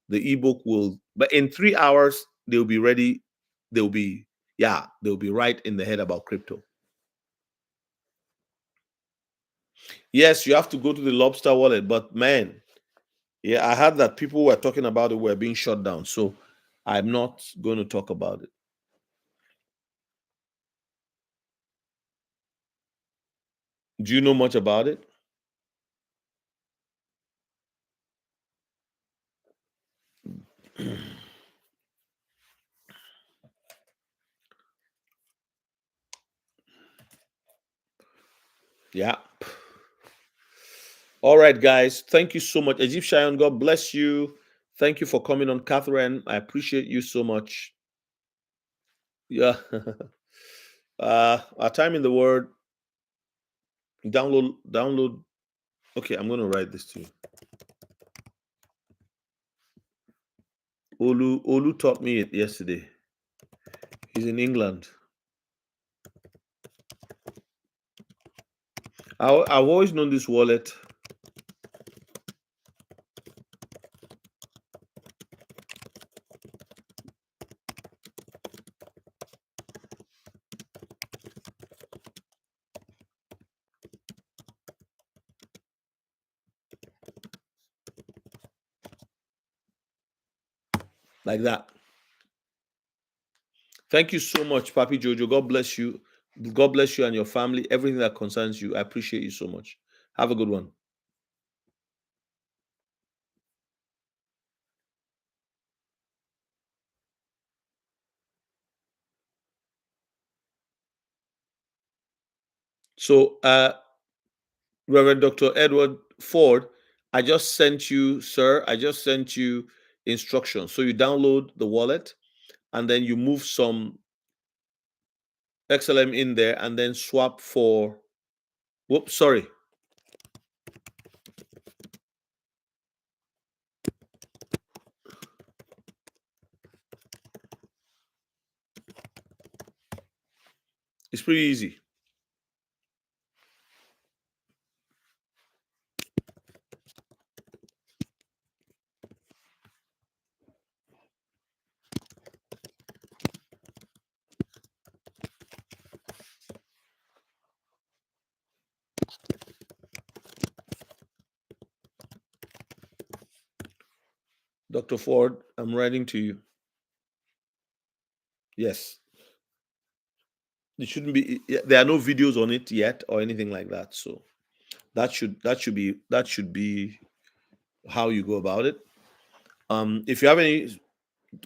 The ebook will, but in 3 hours, they'll be ready. They'll be, they'll be right in the head about crypto. Yes, you have to go to the Lobster wallet, but man, yeah, I heard that people were talking about it were being shut down. So I'm not going to talk about it. Do you know much about it? Yeah. All right, guys. Thank you so much. Egyptian, God bless you. Thank you for coming on, Catherine. I appreciate you so much. Yeah. Our time in the word. Download. Okay, I'm gonna write this to you. Olu taught me it yesterday. He's in England. I've always known this wallet. Like that. Thank you so much, Papi Jojo. God bless you. God bless you and your family, everything that concerns you. I appreciate you so much. Have a good one. So, Reverend Dr. Edward Ford, I just sent you, sir, I just sent you instructions. So you download the wallet and then you move some XLM in there and then swap for, whoops, sorry. It's pretty easy. Dr. Ford, I'm writing to you. Yes. It shouldn't be, there are no videos on it yet or anything like that. So that should be how you go about it. If you have any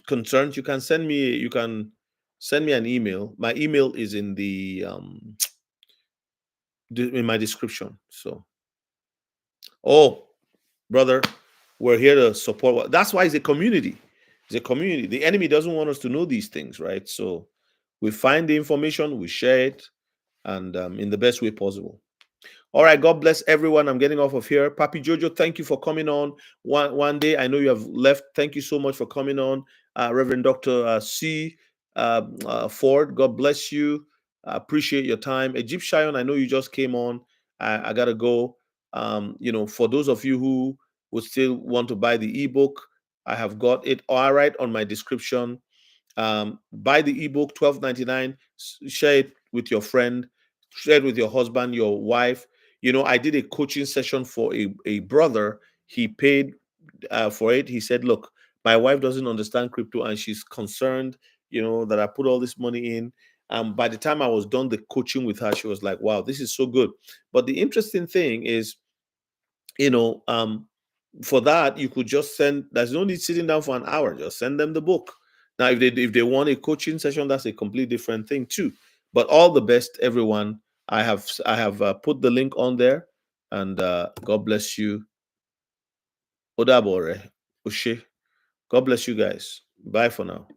concerns, you can send me an email. My email is in the in my description. So, oh, brother, we're here to support. That's why it's a community. It's a community. The enemy doesn't want us to know these things, right? So we find the information, we share it, and in the best way possible. All right, God bless everyone. I'm getting off of here. Papi Jojo, thank you for coming on. One day, I know you have left. Thank you so much for coming on. Reverend Dr. C. Ford, God bless you. I appreciate your time. Egyptian, I know you just came on. I gotta go. For those of you who would still want to buy the ebook, I have got it all right on my description. Buy the ebook, $12.99. Share it with your friend, share it with your husband, your wife. You know, I did a coaching session for a brother. He paid for it. He said, "Look, my wife doesn't understand crypto, and she's concerned, you know, that I put all this money in." By the time I was done the coaching with her, she was like, "Wow, this is so good." But the interesting thing is, you know, for that you could just send. There's no need sitting down for an hour. Just send them the book. Now, if they want a coaching session, that's a completely different thing too. But all the best, everyone. I have put the link on there, and God bless you. Odabore, Oshe. God bless you guys. Bye for now.